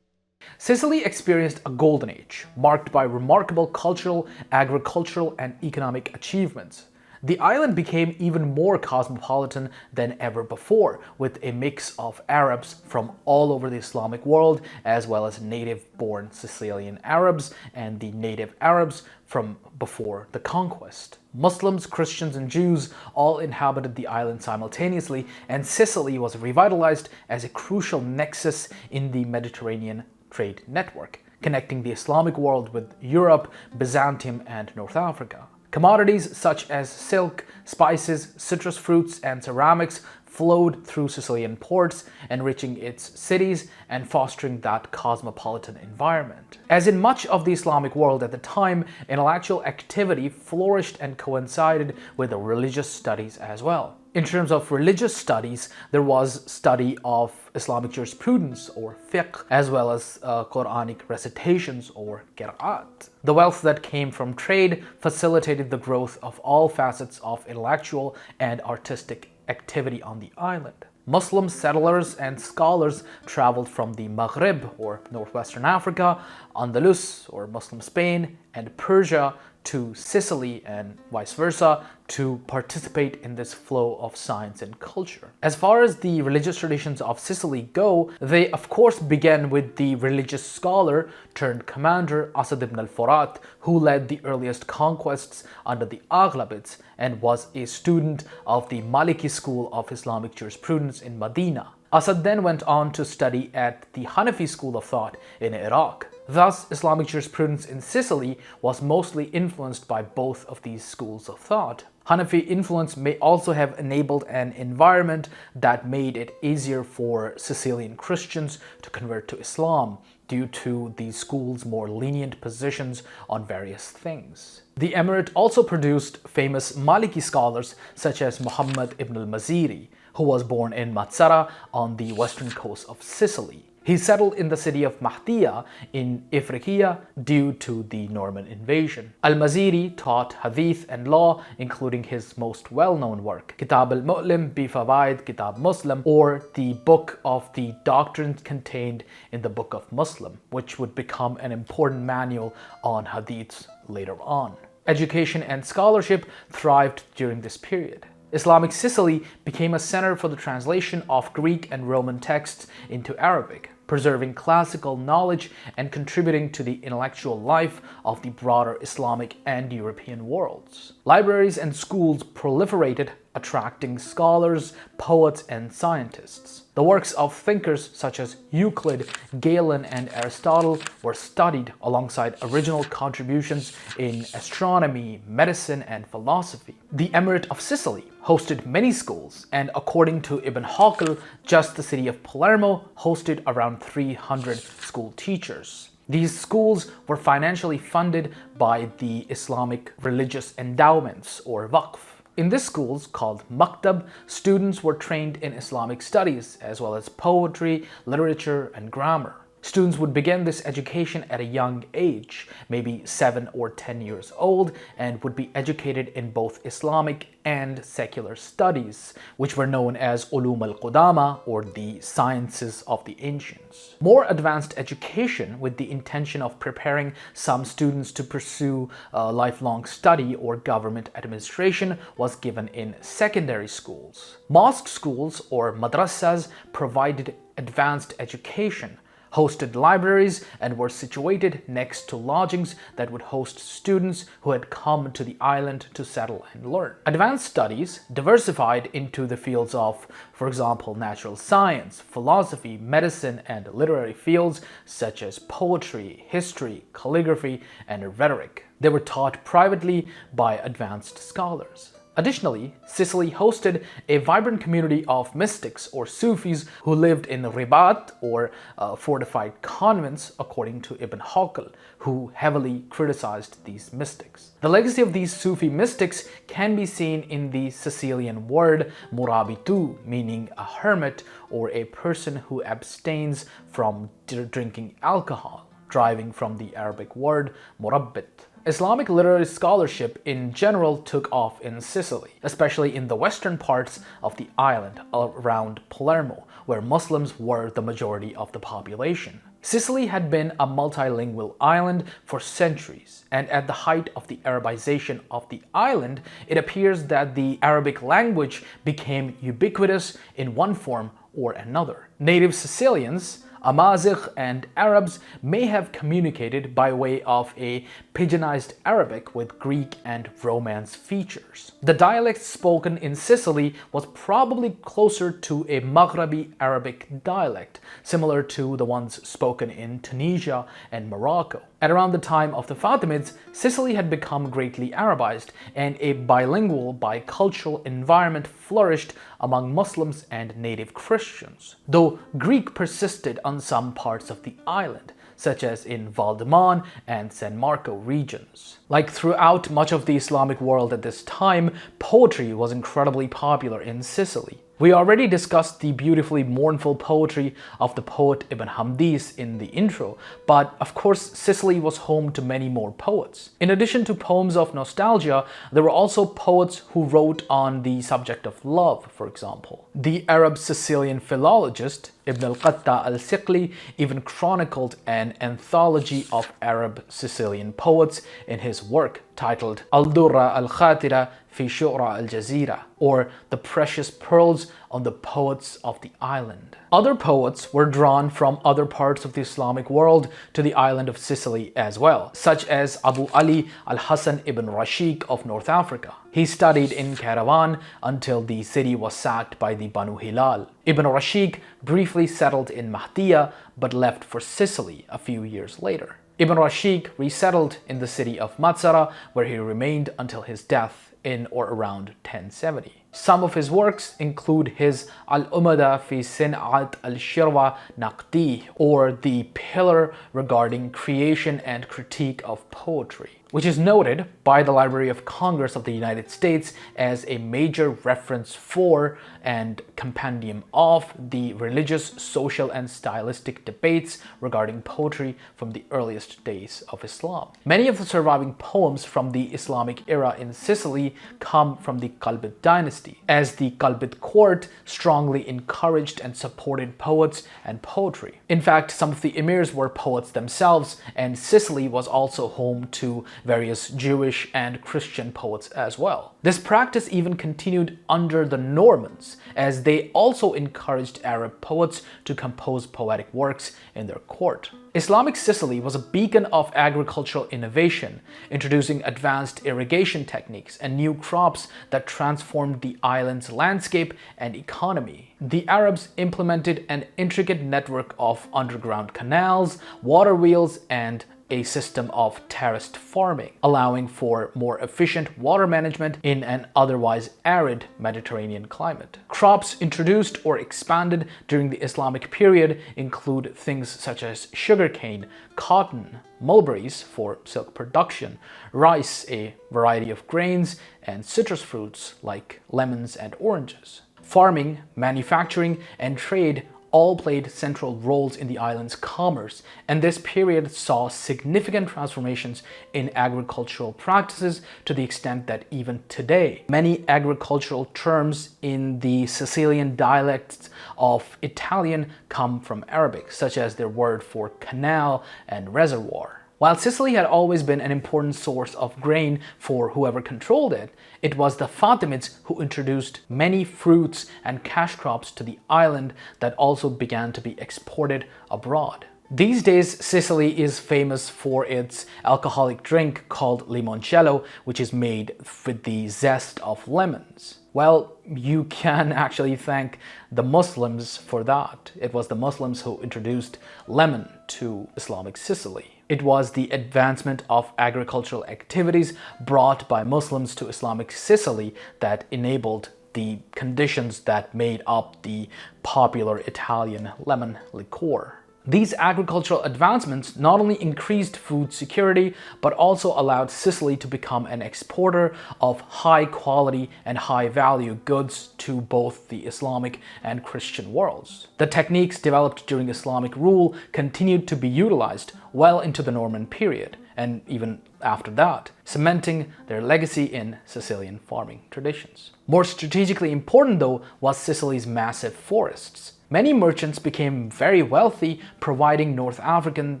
Speaker 1: Sicily experienced a golden age, marked by remarkable cultural, agricultural, and economic achievements. The island became even more cosmopolitan than ever before, with a mix of Arabs from all over the Islamic world, as well as native-born Sicilian Arabs and the native Arabs from before the conquest. Muslims, Christians, and Jews all inhabited the island simultaneously, and Sicily was revitalized as a crucial nexus in the Mediterranean trade network, connecting the Islamic world with Europe, Byzantium, and North Africa. Commodities such as silk, spices, citrus fruits, and ceramics flowed through Sicilian ports, enriching its cities and fostering that cosmopolitan environment. As in much of the Islamic world at the time, intellectual activity flourished and coincided with the religious studies as well. In terms of religious studies, there was study of Islamic jurisprudence or fiqh, as well as Quranic recitations or qira'at. The wealth that came from trade facilitated the growth of all facets of intellectual and artistic activity on the island. Muslim settlers and scholars traveled from the Maghrib or northwestern Africa, Andalus or Muslim Spain, and Persia to Sicily and vice versa to participate in this flow of science and culture. As far as the religious traditions of Sicily go, they of course began with the religious scholar turned commander Asad ibn al-Furat, who led the earliest conquests under the Aghlabids and was a student of the Maliki school of Islamic jurisprudence in Medina. Asad then went on to study at the Hanafi school of thought in Iraq. Thus, Islamic jurisprudence in Sicily was mostly influenced by both of these schools of thought. Hanafi influence may also have enabled an environment that made it easier for Sicilian Christians to convert to Islam due to the school's more lenient positions on various things. The emirate also produced famous Maliki scholars such as Muhammad ibn al-Maziri, who was born in Matsara on the western coast of Sicily. He settled in the city of Mahdia in Ifriqiya due to the Norman invasion. Al-Maziri taught hadith and law, including his most well-known work, Kitab al-Mu'lim bi Fawaid Kitab Muslim, or the book of the doctrines contained in the Book of Muslim, which would become an important manual on hadiths later on. Education and scholarship thrived during this period. Islamic Sicily became a center for the translation of Greek and Roman texts into Arabic, preserving classical knowledge and contributing to the intellectual life of the broader Islamic and European worlds. Libraries and schools proliferated, attracting scholars, poets, and scientists. The works of thinkers such as Euclid, Galen, and Aristotle were studied alongside original contributions in astronomy, medicine, and philosophy. The Emirate of Sicily hosted many schools, and according to Ibn Hawqil, just the city of Palermo hosted around 300 school teachers. These schools were financially funded by the Islamic religious endowments or waqf. In these schools, called Maktab, students were trained in Islamic studies as well as poetry, literature, and grammar. Students would begin this education at a young age, maybe 7 or 10 years old, and would be educated in both Islamic and secular studies, which were known as Ulum al-Qudama, or the sciences of the ancients. More advanced education with the intention of preparing some students to pursue lifelong study or government administration was given in secondary schools. Mosque schools or madrasas provided advanced education, hosted libraries, and were situated next to lodgings that would host students who had come to the island to settle and learn. Advanced studies diversified into the fields of, for example, natural science, philosophy, medicine, and literary fields such as poetry, history, calligraphy, and rhetoric. They were taught privately by advanced scholars. Additionally, Sicily hosted a vibrant community of mystics or Sufis who lived in ribat or fortified convents, according to Ibn Hawqil, who heavily criticized these mystics. The legacy of these Sufi mystics can be seen in the Sicilian word murabitu, meaning a hermit or a person who abstains from drinking alcohol, deriving from the Arabic word murabbit. Islamic literary scholarship in general took off in Sicily, especially in the western parts of the island around Palermo, where Muslims were the majority of the population. Sicily had been a multilingual island for centuries, and at the height of the Arabization of the island, it appears that the Arabic language became ubiquitous in one form or another. Native Sicilians, Amazigh and Arabs may have communicated by way of a pidginized Arabic with Greek and Romance features. The dialect spoken in Sicily was probably closer to a Maghrebi Arabic dialect, similar to the ones spoken in Tunisia and Morocco. At around the time of the Fatimids, Sicily had become greatly Arabized, and a bilingual, bicultural environment flourished among Muslims and native Christians, though Greek persisted on some parts of the island, such as in Valdeman and San Marco regions. Like throughout much of the Islamic world at this time, poetry was incredibly popular in Sicily. We already discussed the beautifully mournful poetry of the poet Ibn Hamdis in the intro, but of course Sicily was home to many more poets. In addition to poems of nostalgia, there were also poets who wrote on the subject of love, for example. The Arab Sicilian philologist Ibn al-Qatta al-Siqli even chronicled an anthology of Arab Sicilian poets in his work titled Al-Durra al-Khatira fi Shu'ra al-Jazira, or The Precious Pearls on the Poets of the Island. Other poets were drawn from other parts of the Islamic world to the island of Sicily as well, such as Abu Ali al-Hasan ibn Rashid of North Africa. He studied in Caravan until the city was sacked by the Banu Hilal. Ibn Rashid briefly settled in Mahdiya but left for Sicily a few years later. Ibn Rashid resettled in the city of Matsara, where he remained until his death in or around 1070. Some of his works include his Al-Umada fi Sin'at al-Shirwa Naqdi, or the pillar regarding creation and critique of poetry, which is noted by the Library of Congress of the United States as a major reference for and compendium of the religious, social, and stylistic debates regarding poetry from the earliest days of Islam. Many of the surviving poems from the Islamic era in Sicily come from the Qalbid dynasty, as the Qalbid court strongly encouraged and supported poets and poetry. In fact, some of the emirs were poets themselves, and Sicily was also home to various Jewish and Christian poets as well. This practice even continued under the Normans, as they also encouraged Arab poets to compose poetic works in their court. Islamic Sicily was a beacon of agricultural innovation, introducing advanced irrigation techniques and new crops that transformed the island's landscape and economy. The Arabs implemented an intricate network of underground canals, water wheels, and a system of terraced farming, allowing for more efficient water management in an otherwise arid Mediterranean climate. Crops introduced or expanded during the Islamic period include things such as sugarcane, cotton, mulberries for silk production, rice, a variety of grains, and citrus fruits like lemons and oranges. Farming, manufacturing, and trade all played central roles in the island's commerce, and this period saw significant transformations in agricultural practices to the extent that even today, many agricultural terms in the Sicilian dialects of Italian come from Arabic, such as their word for canal and reservoir. While Sicily had always been an important source of grain for whoever controlled it, it was the Fatimids who introduced many fruits and cash crops to the island that also began to be exported abroad. These days, Sicily is famous for its alcoholic drink called limoncello, which is made with the zest of lemons. Well, you can actually thank the Muslims for that. It was the Muslims who introduced lemon to Islamic Sicily. It was the advancement of agricultural activities brought by Muslims to Islamic Sicily that enabled the conditions that made up the popular Italian lemon liqueur. These agricultural advancements not only increased food security, but also allowed Sicily to become an exporter of high quality and high value goods to both the Islamic and Christian worlds. The techniques developed during Islamic rule continued to be utilized well into the Norman period, and even after that, cementing their legacy in Sicilian farming traditions. More strategically important, though, was Sicily's massive forests. Many merchants became very wealthy, providing North African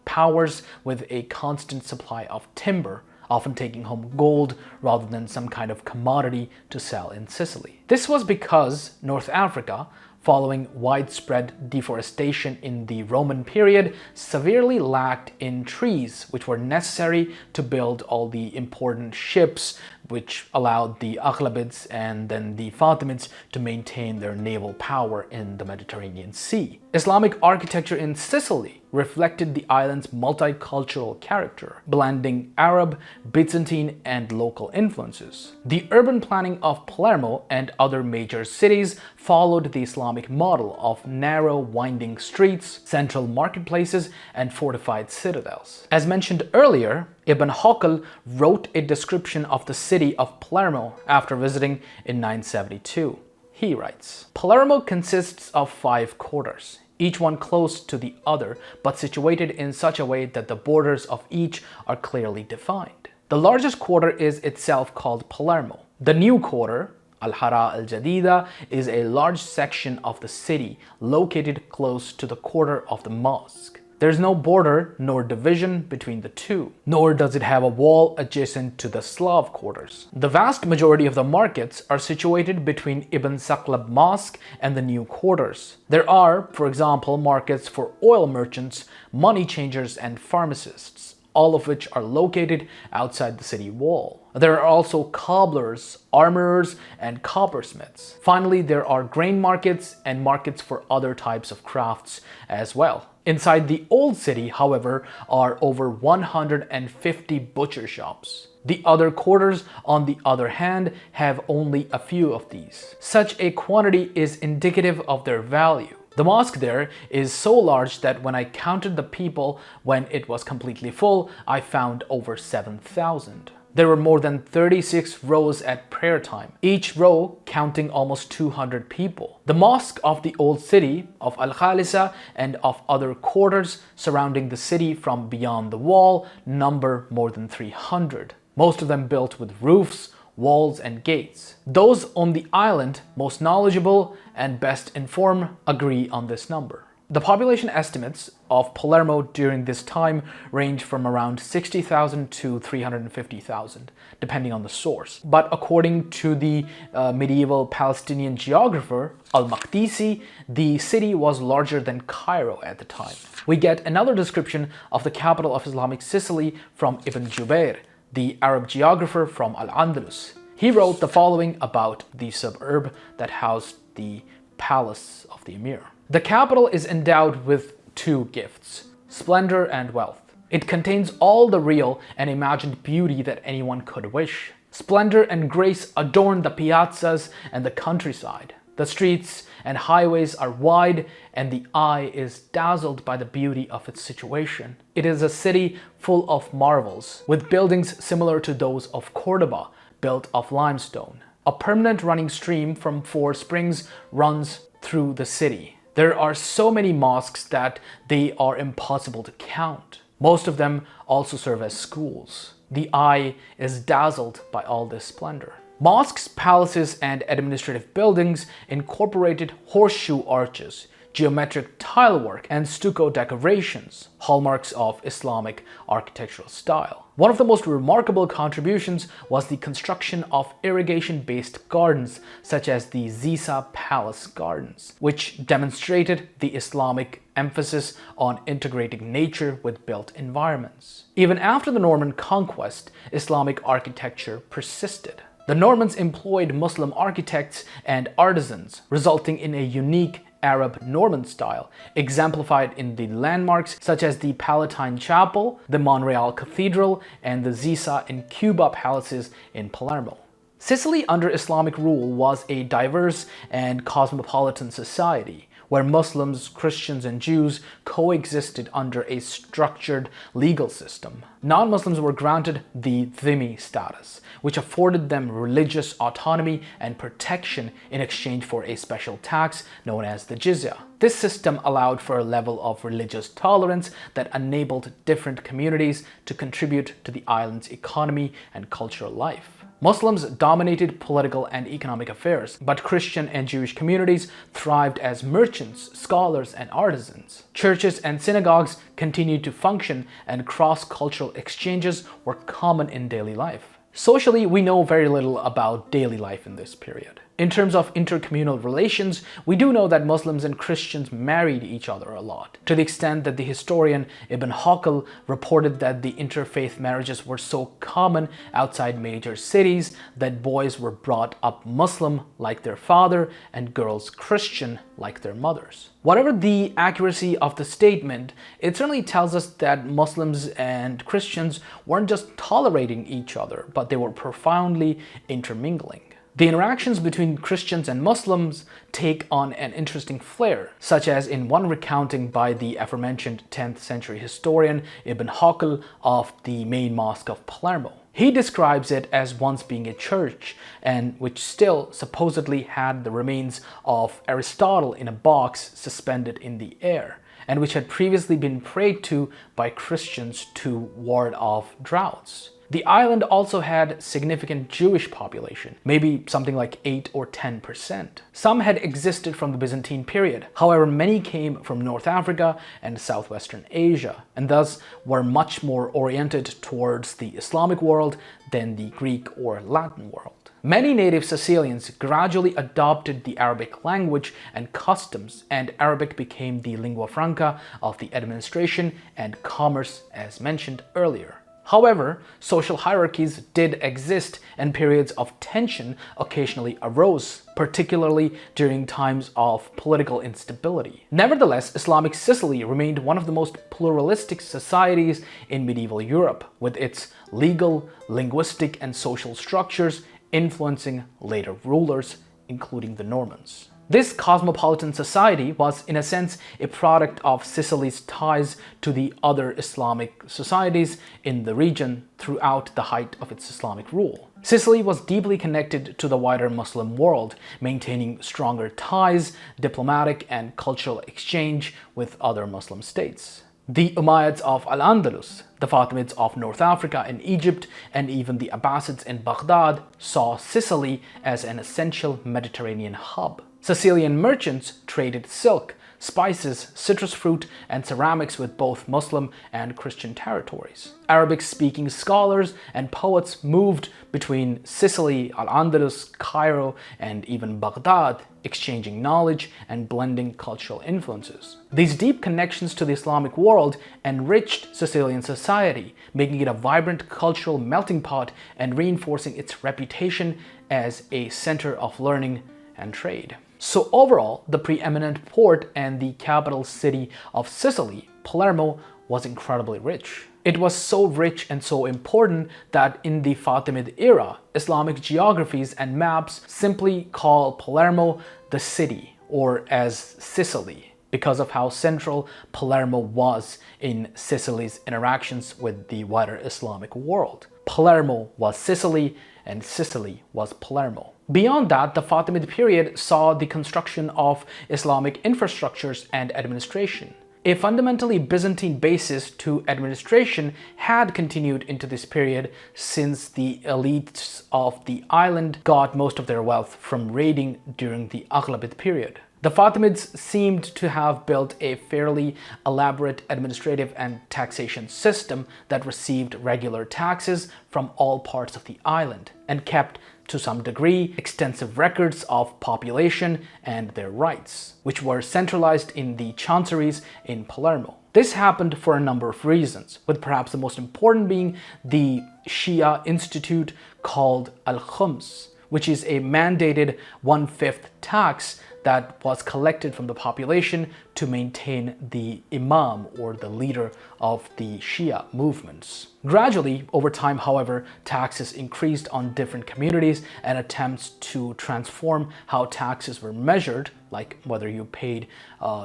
Speaker 1: powers with a constant supply of timber, often taking home gold rather than some kind of commodity to sell in Sicily. This was because North Africa, following widespread deforestation in the Roman period, severely lacked in trees, which were necessary to build all the important ships, which allowed the Aghlabids and then the Fatimids to maintain their naval power in the Mediterranean Sea. Islamic architecture in Sicily reflected the island's multicultural character, blending Arab, Byzantine, and local influences. The urban planning of Palermo and other major cities followed the Islamic model of narrow, winding streets, central marketplaces, and fortified citadels. As mentioned earlier, Ibn Hokl wrote a description of the city of Palermo after visiting in 972. He writes, "Palermo consists of 5 quarters, each one close to the other, but situated in such a way that the borders of each are clearly defined. The largest quarter is itself called Palermo. The new quarter, Al-Hara al-Jadida, is a large section of the city located close to the quarter of the mosque. There is no border nor division between the two, nor does it have a wall adjacent to the Slav quarters. The vast majority of the markets are situated between Ibn Saklab Mosque and the new quarters. There are, for example, markets for oil merchants, money changers, and pharmacists, all of which are located outside the city wall. There are also cobblers, armorers, and coppersmiths. Finally, there are grain markets and markets for other types of crafts as well. Inside the old city, however, are over 150 butcher shops. The other quarters, on the other hand, have only a few of these. Such a quantity is indicative of their value. The mosque there is so large that when I counted the people when it was completely full, I found over 7,000. There were more than 36 rows at prayer time, each row counting almost 200 people. The mosque of the old city, of Al-Khalisa, and of other quarters surrounding the city from beyond the wall number more than 300, most of them built with roofs, walls, and gates. Those on the island most knowledgeable and best informed agree on this number. The population estimates of Palermo during this time range from around 60,000 to 350,000, depending on the source. But according to the medieval Palestinian geographer Al-Maqdisi, the city was larger than Cairo at the time. We get another description of the capital of Islamic Sicily from Ibn Jubair, the Arab geographer from Al-Andalus. He wrote the following about the suburb that housed the palace of the emir. The capital is endowed with 2 gifts, splendor and wealth. It contains all the real and imagined beauty that anyone could wish. Splendor and grace adorn the piazzas and the countryside. The streets and highways are wide, and the eye is dazzled by the beauty of its situation. It is a city full of marvels, with buildings similar to those of Cordoba, built of limestone. A permanent running stream from 4 springs runs through the city. There are so many mosques that they are impossible to count. Most of them also serve as schools. The eye is dazzled by all this splendor. Mosques, palaces, and administrative buildings incorporated horseshoe arches, geometric tilework, and stucco decorations, hallmarks of Islamic architectural style. One of the most remarkable contributions was the construction of irrigation-based gardens, such as the Zisa Palace Gardens, which demonstrated the Islamic emphasis on integrating nature with built environments. Even after the Norman conquest, Islamic architecture persisted. The Normans employed Muslim architects and artisans, resulting in a unique Arab Norman style, exemplified in the landmarks such as the Palatine Chapel, the Monreal Cathedral, and the Zisa and Cuba palaces in Palermo. Sicily under Islamic rule was a diverse and cosmopolitan society, where Muslims, Christians, and Jews coexisted under a structured legal system. Non-Muslims were granted the dhimmi status, which afforded them religious autonomy and protection in exchange for a special tax known as the jizya. This system allowed for a level of religious tolerance that enabled different communities to contribute to the island's economy and cultural life. Muslims dominated political and economic affairs, but Christian and Jewish communities thrived as merchants, scholars, and artisans. Churches and synagogues continued to function, and cross-cultural exchanges were common in daily life. Socially, we know very little about daily life in this period. In terms of intercommunal relations, we do know that Muslims and Christians married each other a lot, to the extent that the historian Ibn Haql reported that the interfaith marriages were so common outside major cities that boys were brought up Muslim like their father and girls Christian like their mothers. Whatever the accuracy of the statement, it certainly tells us that Muslims and Christians weren't just tolerating each other, but they were profoundly intermingling. The interactions between Christians and Muslims take on an interesting flair, such as in one recounting by the aforementioned 10th century historian Ibn Haql of the main mosque of Palermo. He describes it as once being a church, and which still supposedly had the remains of Aristotle in a box suspended in the air, and which had previously been prayed to by Christians to ward off droughts. The island also had significant Jewish population, maybe something like 8 or 10%. Some had existed from the Byzantine period. However, many came from North Africa and Southwestern Asia, and thus were much more oriented towards the Islamic world than the Greek or Latin world. Many native Sicilians gradually adopted the Arabic language and customs, and Arabic became the lingua franca of the administration and commerce, as mentioned earlier. However, social hierarchies did exist, and periods of tension occasionally arose, particularly during times of political instability. Nevertheless, Islamic Sicily remained one of the most pluralistic societies in medieval Europe, with its legal, linguistic, and social structures influencing later rulers, including the Normans. This cosmopolitan society was, in a sense, a product of Sicily's ties to the other Islamic societies in the region throughout the height of its Islamic rule. Sicily was deeply connected to the wider Muslim world, maintaining stronger ties, diplomatic and cultural exchange with other Muslim states. The Umayyads of Al-Andalus, the Fatimids of North Africa and Egypt, and even the Abbasids in Baghdad saw Sicily as an essential Mediterranean hub. Sicilian merchants traded silk, spices, citrus fruit, and ceramics with both Muslim and Christian territories. Arabic-speaking scholars and poets moved between Sicily, Al-Andalus, Cairo, and even Baghdad, exchanging knowledge and blending cultural influences. These deep connections to the Islamic world enriched Sicilian society, making it a vibrant cultural melting pot and reinforcing its reputation as a center of learning and trade. So overall, the preeminent port and the capital city of Sicily, Palermo, was incredibly rich. It was so rich and so important that in the Fatimid era, Islamic geographies and maps simply call Palermo the city, or as Sicily, because of how central Palermo was in Sicily's interactions with the wider Islamic world. Palermo was Sicily, and Sicily was Palermo. Beyond that, the Fatimid period saw the construction of Islamic infrastructures and administration. A fundamentally Byzantine basis to administration had continued into this period, since the elites of the island got most of their wealth from raiding during the Aghlabid period. The Fatimids seemed to have built a fairly elaborate administrative and taxation system that received regular taxes from all parts of the island and kept, to some degree, extensive records of population and their rights, which were centralized in the chanceries in Palermo. This happened for a number of reasons, with perhaps the most important being the Shia institute called Al-Khums, which is a mandated 1/5 tax that was collected from the population to maintain the imam, or the leader of the Shia movements. Gradually, over time, however, taxes increased on different communities, and attempts to transform how taxes were measured, like whether you paid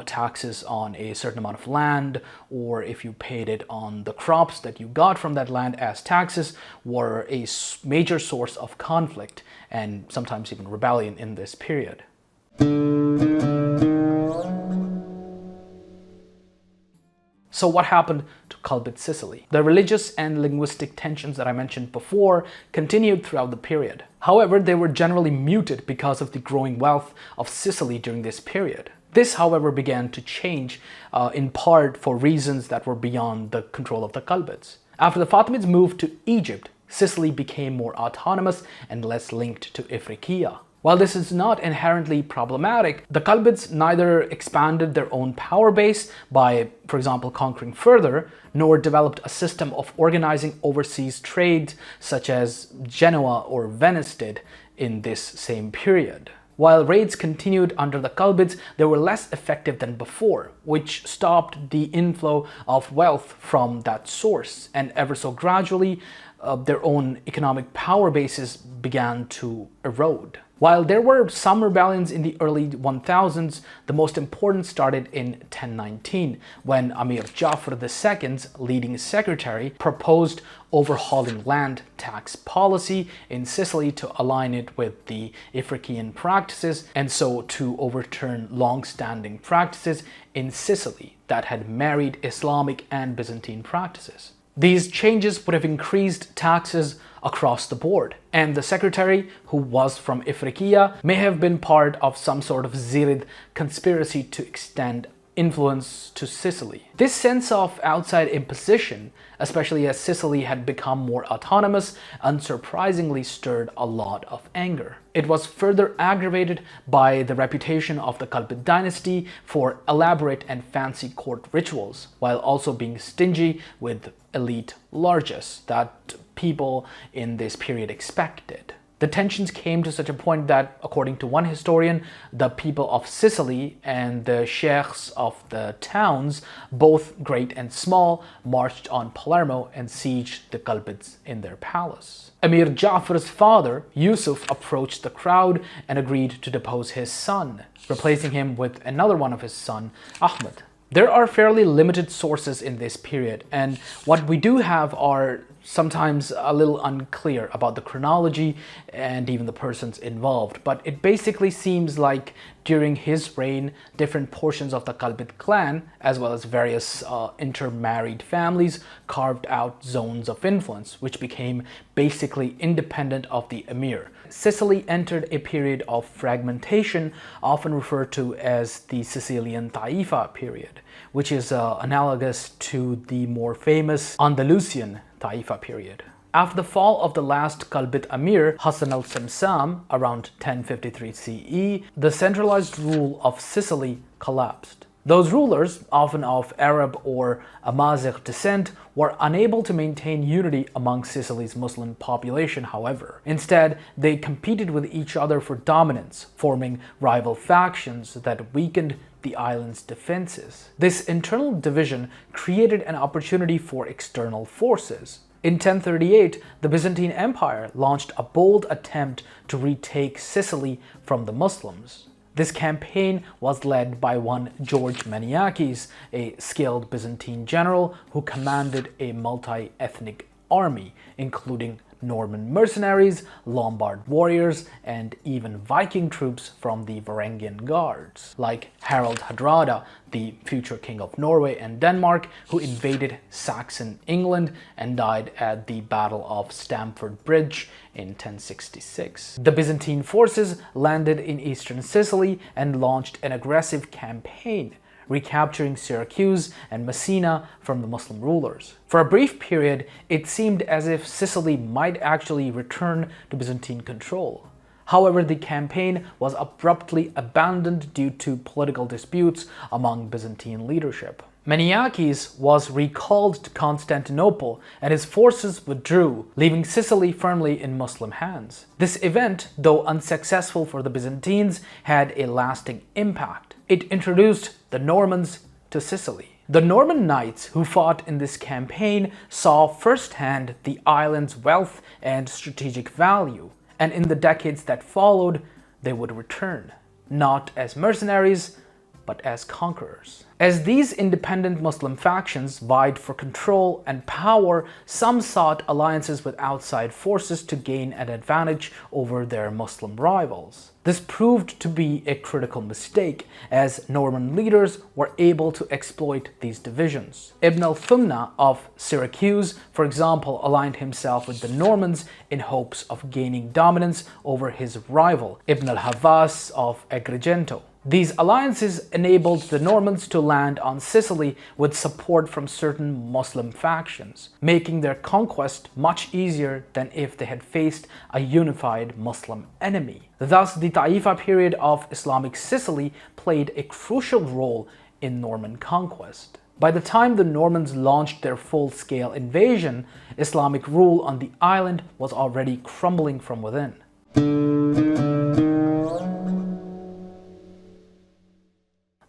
Speaker 1: taxes on a certain amount of land, or if you paid it on the crops that you got from that land as taxes, were a major source of conflict and sometimes even rebellion in this period. So what happened to Qalbit Sicily? The religious and linguistic tensions that I mentioned before continued throughout the period. However, they were generally muted because of the growing wealth of Sicily during this period. This, however, began to change in part for reasons that were beyond the control of the Qalbids. After the Fatimids moved to Egypt, Sicily became more autonomous and less linked to Ifriqiya. While this is not inherently problematic, the Qalbids neither expanded their own power base by, for example, conquering further, nor developed a system of organizing overseas trade such as Genoa or Venice did in this same period. While raids continued under the Qalbids, they were less effective than before, which stopped the inflow of wealth from that source, and ever so gradually, their own economic power bases began to erode. While there were some rebellions in the early 1000s, the most important started in 1019, when Amir Jafar II's leading secretary proposed overhauling land tax policy in Sicily to align it with the Ifriqiyan practices, and so to overturn long-standing practices in Sicily that had married Islamic and Byzantine practices. These changes would have increased taxes across the board, and the secretary, who was from Ifriqiya, may have been part of some sort of Zirid conspiracy to extend influence to Sicily. This sense of outside imposition, especially as Sicily had become more autonomous, unsurprisingly stirred a lot of anger. It was further aggravated by the reputation of the Qalbid dynasty for elaborate and fancy court rituals, while also being stingy with elite largesse that people in this period expected. The tensions came to such a point that, according to one historian, the people of Sicily and the sheikhs of the towns, both great and small, marched on Palermo and sieged the Qalbids in their palace. Amir Jafar's father, Yusuf, approached the crowd and agreed to depose his son, replacing him with another one of his son, Ahmed. There are fairly limited sources in this period, and what we do have are sometimes a little unclear about the chronology and even the persons involved, but it basically seems like during his reign, different portions of the Qalbid clan, as well as various intermarried families, carved out zones of influence, which became basically independent of the emir. Sicily entered a period of fragmentation, often referred to as the Sicilian Taifa period, which is analogous to the more famous Andalusian Taifa period. After the fall of the last Qalbid Amir, Hassan al-Samsam, around 1053 CE, the centralized rule of Sicily collapsed. Those rulers, often of Arab or Amazigh descent, were unable to maintain unity among Sicily's Muslim population, however. Instead, they competed with each other for dominance, forming rival factions that weakened the island's defenses. This internal division created an opportunity for external forces. In 1038, the Byzantine Empire launched a bold attempt to retake Sicily from the Muslims. This campaign was led by one George Maniakes, a skilled Byzantine general who commanded a multi-ethnic army, including Norman mercenaries, Lombard warriors, and even Viking troops from the Varangian Guards, like Harald Hardrada, the future king of Norway and Denmark, who invaded Saxon England and died at the Battle of Stamford Bridge in 1066. The Byzantine forces landed in eastern Sicily and launched an aggressive campaign, recapturing Syracuse and Messina from the Muslim rulers. For a brief period, it seemed as if Sicily might actually return to Byzantine control. However, the campaign was abruptly abandoned due to political disputes among Byzantine leadership. Maniakes was recalled to Constantinople and his forces withdrew, leaving Sicily firmly in Muslim hands. This event, though unsuccessful for the Byzantines, had a lasting impact. It introduced the Normans to Sicily. The Norman knights who fought in this campaign saw firsthand the island's wealth and strategic value, and in the decades that followed, they would return, not as mercenaries, but as conquerors. As these independent Muslim factions vied for control and power, some sought alliances with outside forces to gain an advantage over their Muslim rivals. This proved to be a critical mistake, as Norman leaders were able to exploit these divisions. Ibn al-Thumna of Syracuse, for example, aligned himself with the Normans in hopes of gaining dominance over his rival, Ibn al-Havas of Agrigento. These alliances enabled the Normans to land on Sicily with support from certain Muslim factions, making their conquest much easier than if they had faced a unified Muslim enemy. Thus, the Taifa period of Islamic Sicily played a crucial role in Norman conquest. By the time the Normans launched their full-scale invasion, Islamic rule on the island was already crumbling from within.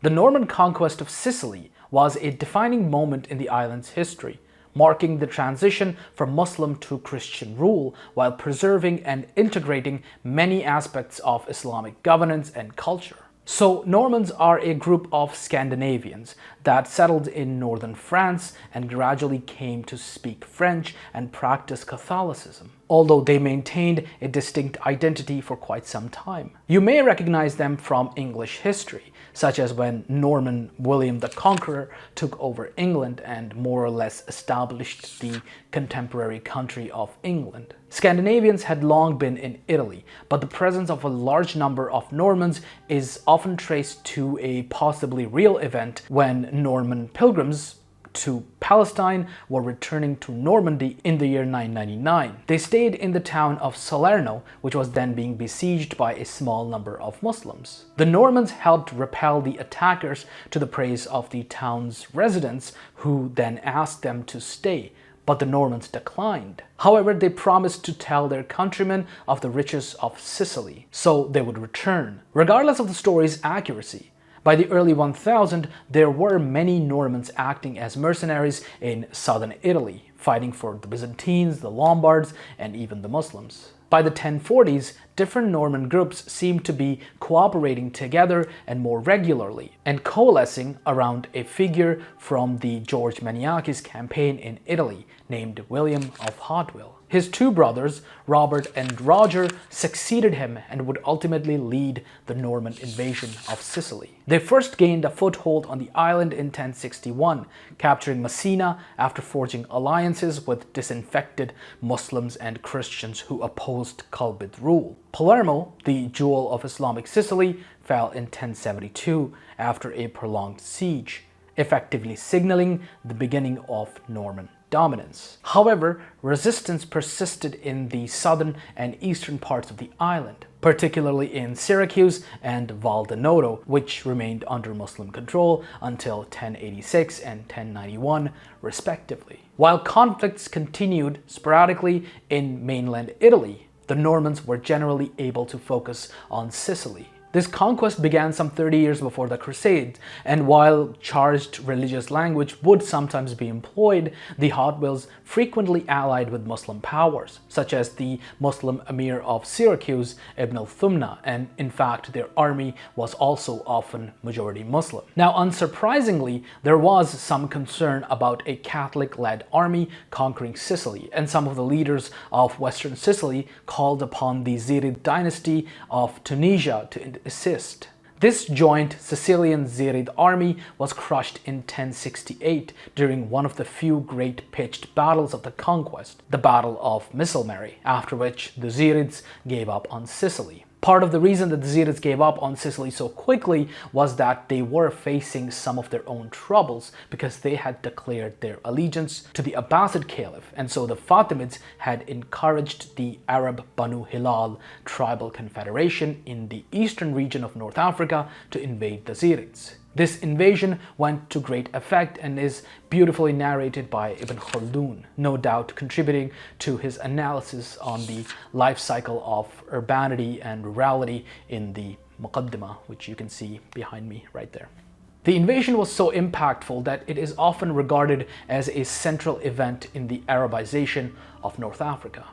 Speaker 1: The Norman conquest of Sicily was a defining moment in the island's history, marking the transition from Muslim to Christian rule while preserving and integrating many aspects of Islamic governance and culture. So, Normans are a group of Scandinavians that settled in northern France and gradually came to speak French and practice Catholicism, although they maintained a distinct identity for quite some time. You may recognize them from English history, such as when Norman William the Conqueror took over England and more or less established the contemporary country of England. Scandinavians had long been in Italy, but the presence of a large number of Normans is often traced to a possibly real event when Norman pilgrims to Palestine were returning to Normandy in the year 999. They stayed in the town of Salerno, which was then being besieged by a small number of Muslims. The Normans helped repel the attackers to the praise of the town's residents, who then asked them to stay, but the Normans declined. However, they promised to tell their countrymen of the riches of Sicily, so they would return. Regardless of the story's accuracy, by the early 1000, there were many Normans acting as mercenaries in southern Italy, fighting for the Byzantines, the Lombards, and even the Muslims. By the 1040s, different Norman groups seemed to be cooperating together and more regularly, and coalescing around a figure from the George Maniakes campaign in Italy named William of Hauteville. His two brothers, Robert and Roger, succeeded him and would ultimately lead the Norman invasion of Sicily. They first gained a foothold on the island in 1061, capturing Messina after forging alliances with disaffected Muslims and Christians who opposed Qalbid rule. Palermo, the jewel of Islamic Sicily, fell in 1072 after a prolonged siege, effectively signaling the beginning of Norman dominance. However, resistance persisted in the southern and eastern parts of the island, particularly in Syracuse and Val d'Anoto, which remained under Muslim control until 1086 and 1091, respectively. While conflicts continued sporadically in mainland Italy, the Normans were generally able to focus on Sicily. This conquest began some 30 years before the Crusades, and while charged religious language would sometimes be employed, the Hautevilles frequently allied with Muslim powers, such as the Muslim emir of Syracuse, Ibn al-Thumna, and in fact their army was also often majority Muslim. Now, unsurprisingly, there was some concern about a Catholic-led army conquering Sicily, and some of the leaders of Western Sicily called upon the Zirid dynasty of Tunisia to assist. This joint Sicilian Zirid army was crushed in 1068 during one of the few great pitched battles of the conquest, the Battle of Misselmeri, after which the Zirids gave up on Sicily. Part of the reason that the Zirids gave up on Sicily so quickly was that they were facing some of their own troubles because they had declared their allegiance to the Abbasid Caliph, and so the Fatimids had encouraged the Arab Banu Hilal tribal confederation in the eastern region of North Africa to invade the Zirids. This invasion went to great effect and is beautifully narrated by Ibn Khaldun, no doubt contributing to his analysis on the life cycle of urbanity and rurality in the Muqaddimah, which you can see behind me right there. The invasion was so impactful that it is often regarded as a central event in the Arabization of North Africa.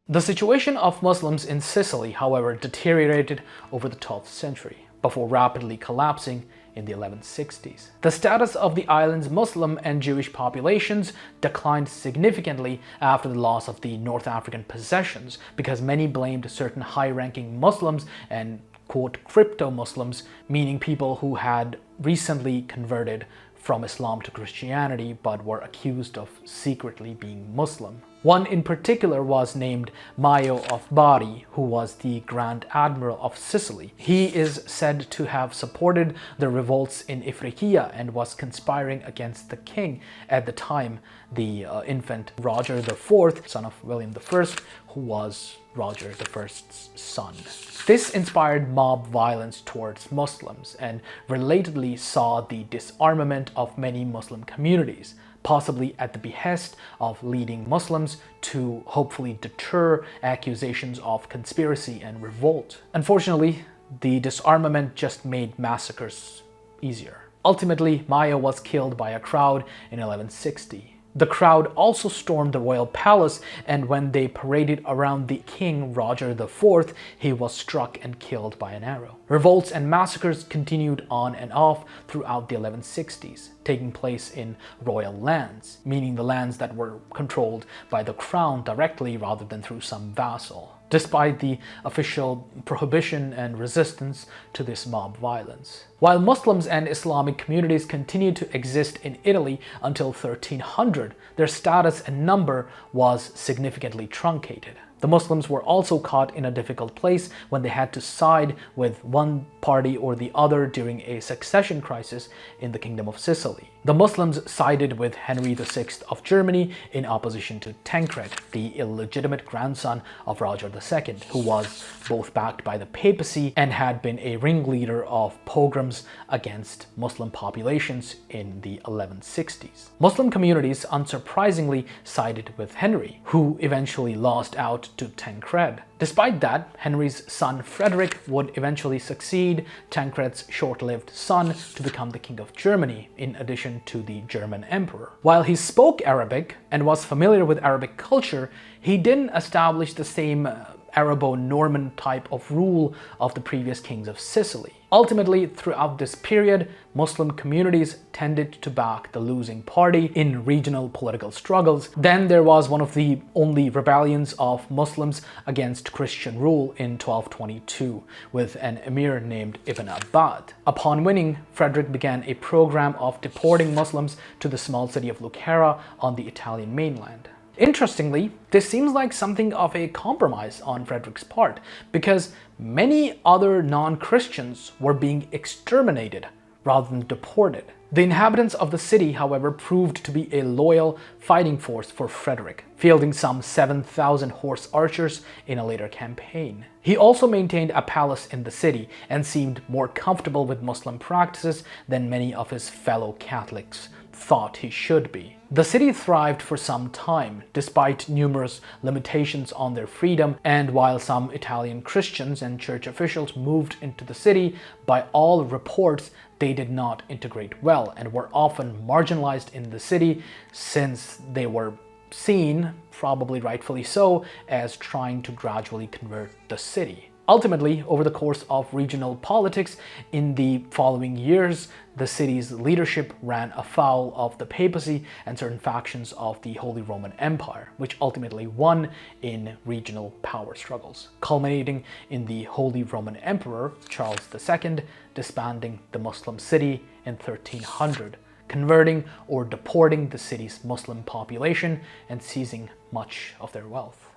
Speaker 1: The situation of Muslims in Sicily, however, deteriorated over the 12th century, before rapidly collapsing in the 1160s. The status of the island's Muslim and Jewish populations declined significantly after the loss of the North African possessions, because many blamed certain high-ranking Muslims and, quote, crypto-Muslims, meaning people who had recently converted from Islam to Christianity but were accused of secretly being Muslim. One in particular was named Maio of Bari, who was the Grand Admiral of Sicily. He is said to have supported the revolts in Ifriqiya and was conspiring against the king at the time, the infant Roger IV, son of William I, who was Roger I's son. This inspired mob violence towards Muslims and relatedly saw the disarmament of many Muslim communities, possibly at the behest of leading Muslims to hopefully deter accusations of conspiracy and revolt. Unfortunately, the disarmament just made massacres easier. Ultimately, Maio was killed by a crowd in 1160. The crowd also stormed the royal palace, and when they paraded around the king Roger IV, he was struck and killed by an arrow. Revolts and massacres continued on and off throughout the 1160s, taking place in royal lands, meaning the lands that were controlled by the crown directly rather than through some vassal, despite the official prohibition and resistance to this mob violence. While Muslims and Islamic communities continued to exist in Italy until 1300, their status and number was significantly truncated. The Muslims were also caught in a difficult place when they had to side with one party or the other during a succession crisis in the Kingdom of Sicily. The Muslims sided with Henry VI of Germany in opposition to Tancred, the illegitimate grandson of Roger II, who was both backed by the papacy and had been a ringleader of pogroms against Muslim populations in the 1160s. Muslim communities unsurprisingly sided with Henry, who eventually lost out to Tancred. Despite that, Henry's son Frederick would eventually succeed Tancred's short-lived son to become the King of Germany, in addition to the German Emperor. While he spoke Arabic and was familiar with Arabic culture, he didn't establish the same Arabo-Norman type of rule of the previous kings of Sicily. Ultimately, throughout this period, Muslim communities tended to back the losing party in regional political struggles. Then there was one of the only rebellions of Muslims against Christian rule in 1222 with an emir named Ibn Abbad. Upon winning, Frederick began a program of deporting Muslims to the small city of Lucera on the Italian mainland. Interestingly, this seems like something of a compromise on Frederick's part, because many other non-Christians were being exterminated rather than deported. The inhabitants of the city, however, proved to be a loyal fighting force for Frederick, fielding some 7,000 horse archers in a later campaign. He also maintained a palace in the city and seemed more comfortable with Muslim practices than many of his fellow Catholics thought he should be. The city thrived for some time, despite numerous limitations on their freedom, and while some Italian Christians and church officials moved into the city, by all reports, they did not integrate well and were often marginalized in the city, since they were seen, probably rightfully so, as trying to gradually convert the city. Ultimately, over the course of regional politics in the following years, the city's leadership ran afoul of the papacy and certain factions of the Holy Roman Empire, which ultimately won in regional power struggles, culminating in the Holy Roman Emperor Charles II disbanding the Muslim city in 1300, converting or deporting the city's Muslim population and seizing much of their wealth.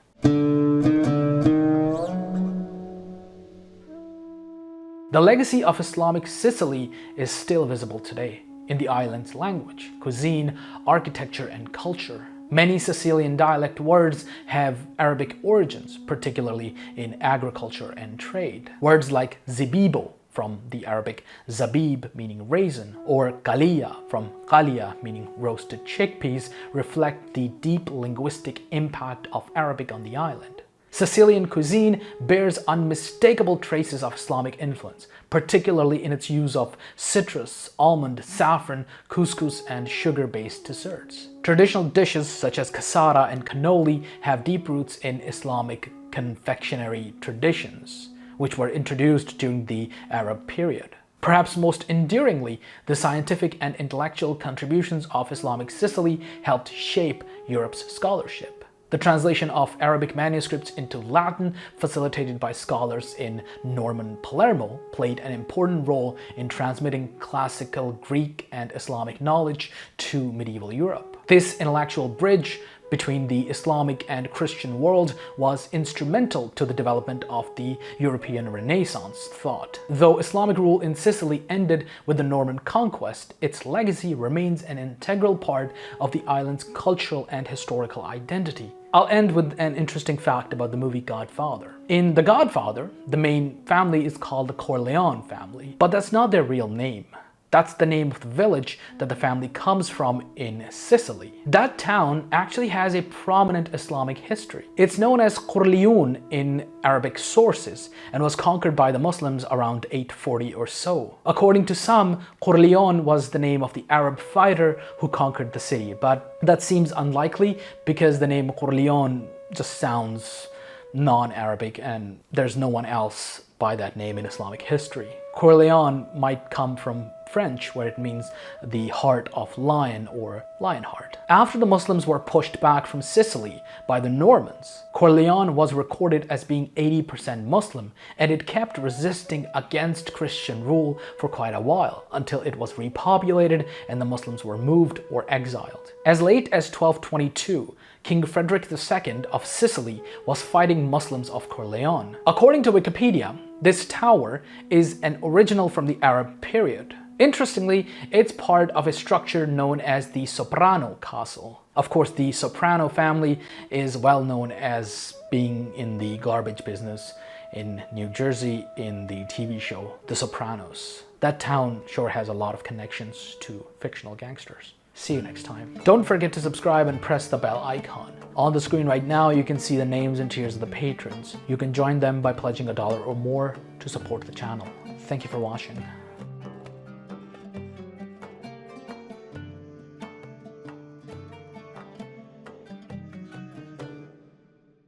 Speaker 1: The legacy of Islamic Sicily is still visible today in the island's language, cuisine, architecture, and culture. Many Sicilian dialect words have Arabic origins, particularly in agriculture and trade. Words like zibibo, from the Arabic zabib, meaning raisin, or qalia, from qalia, meaning roasted chickpeas, reflect the deep linguistic impact of Arabic on the island. Sicilian cuisine bears unmistakable traces of Islamic influence, particularly in its use of citrus, almond, saffron, couscous, and sugar-based desserts. Traditional dishes such as cassata and cannoli have deep roots in Islamic confectionery traditions, which were introduced during the Arab period. Perhaps most enduringly, the scientific and intellectual contributions of Islamic Sicily helped shape Europe's scholarship. The translation of Arabic manuscripts into Latin, facilitated by scholars in Norman Palermo, played an important role in transmitting classical Greek and Islamic knowledge to medieval Europe. This intellectual bridge between the Islamic and Christian world was instrumental to the development of the European Renaissance thought. Though Islamic rule in Sicily ended with the Norman conquest, its legacy remains an integral part of the island's cultural and historical identity. I'll end with an interesting fact about the movie Godfather. In The Godfather, the main family is called the Corleone family, but that's not their real name. That's the name of the village that the family comes from in Sicily. That town actually has a prominent Islamic history. It's known as Corleone in Arabic sources and was conquered by the Muslims around 840 or so. According to some, Corleone was the name of the Arab fighter who conquered the city, but that seems unlikely because the name Corleone just sounds non-Arabic and there's no one else by that name in Islamic history. Corleone might come from French, where it means the heart of lion or lionheart. After the Muslims were pushed back from Sicily by the Normans, Corleone was recorded as being 80% Muslim, and it kept resisting against Christian rule for quite a while until it was repopulated and the Muslims were moved or exiled. As late as 1222, King Frederick II of Sicily was fighting Muslims of Corleone. According to Wikipedia, this tower is an original from the Arab period. Interestingly, it's part of a structure known as the Soprano Castle. Of course, the Soprano family is well known as being in the garbage business in New Jersey in the TV show The Sopranos. That town sure has a lot of connections to fictional gangsters. See you next time. Don't forget to subscribe and press the bell icon. On the screen right now, you can see the names and tiers of the patrons. You can join them by pledging $1 or more to support the channel. Thank you for watching.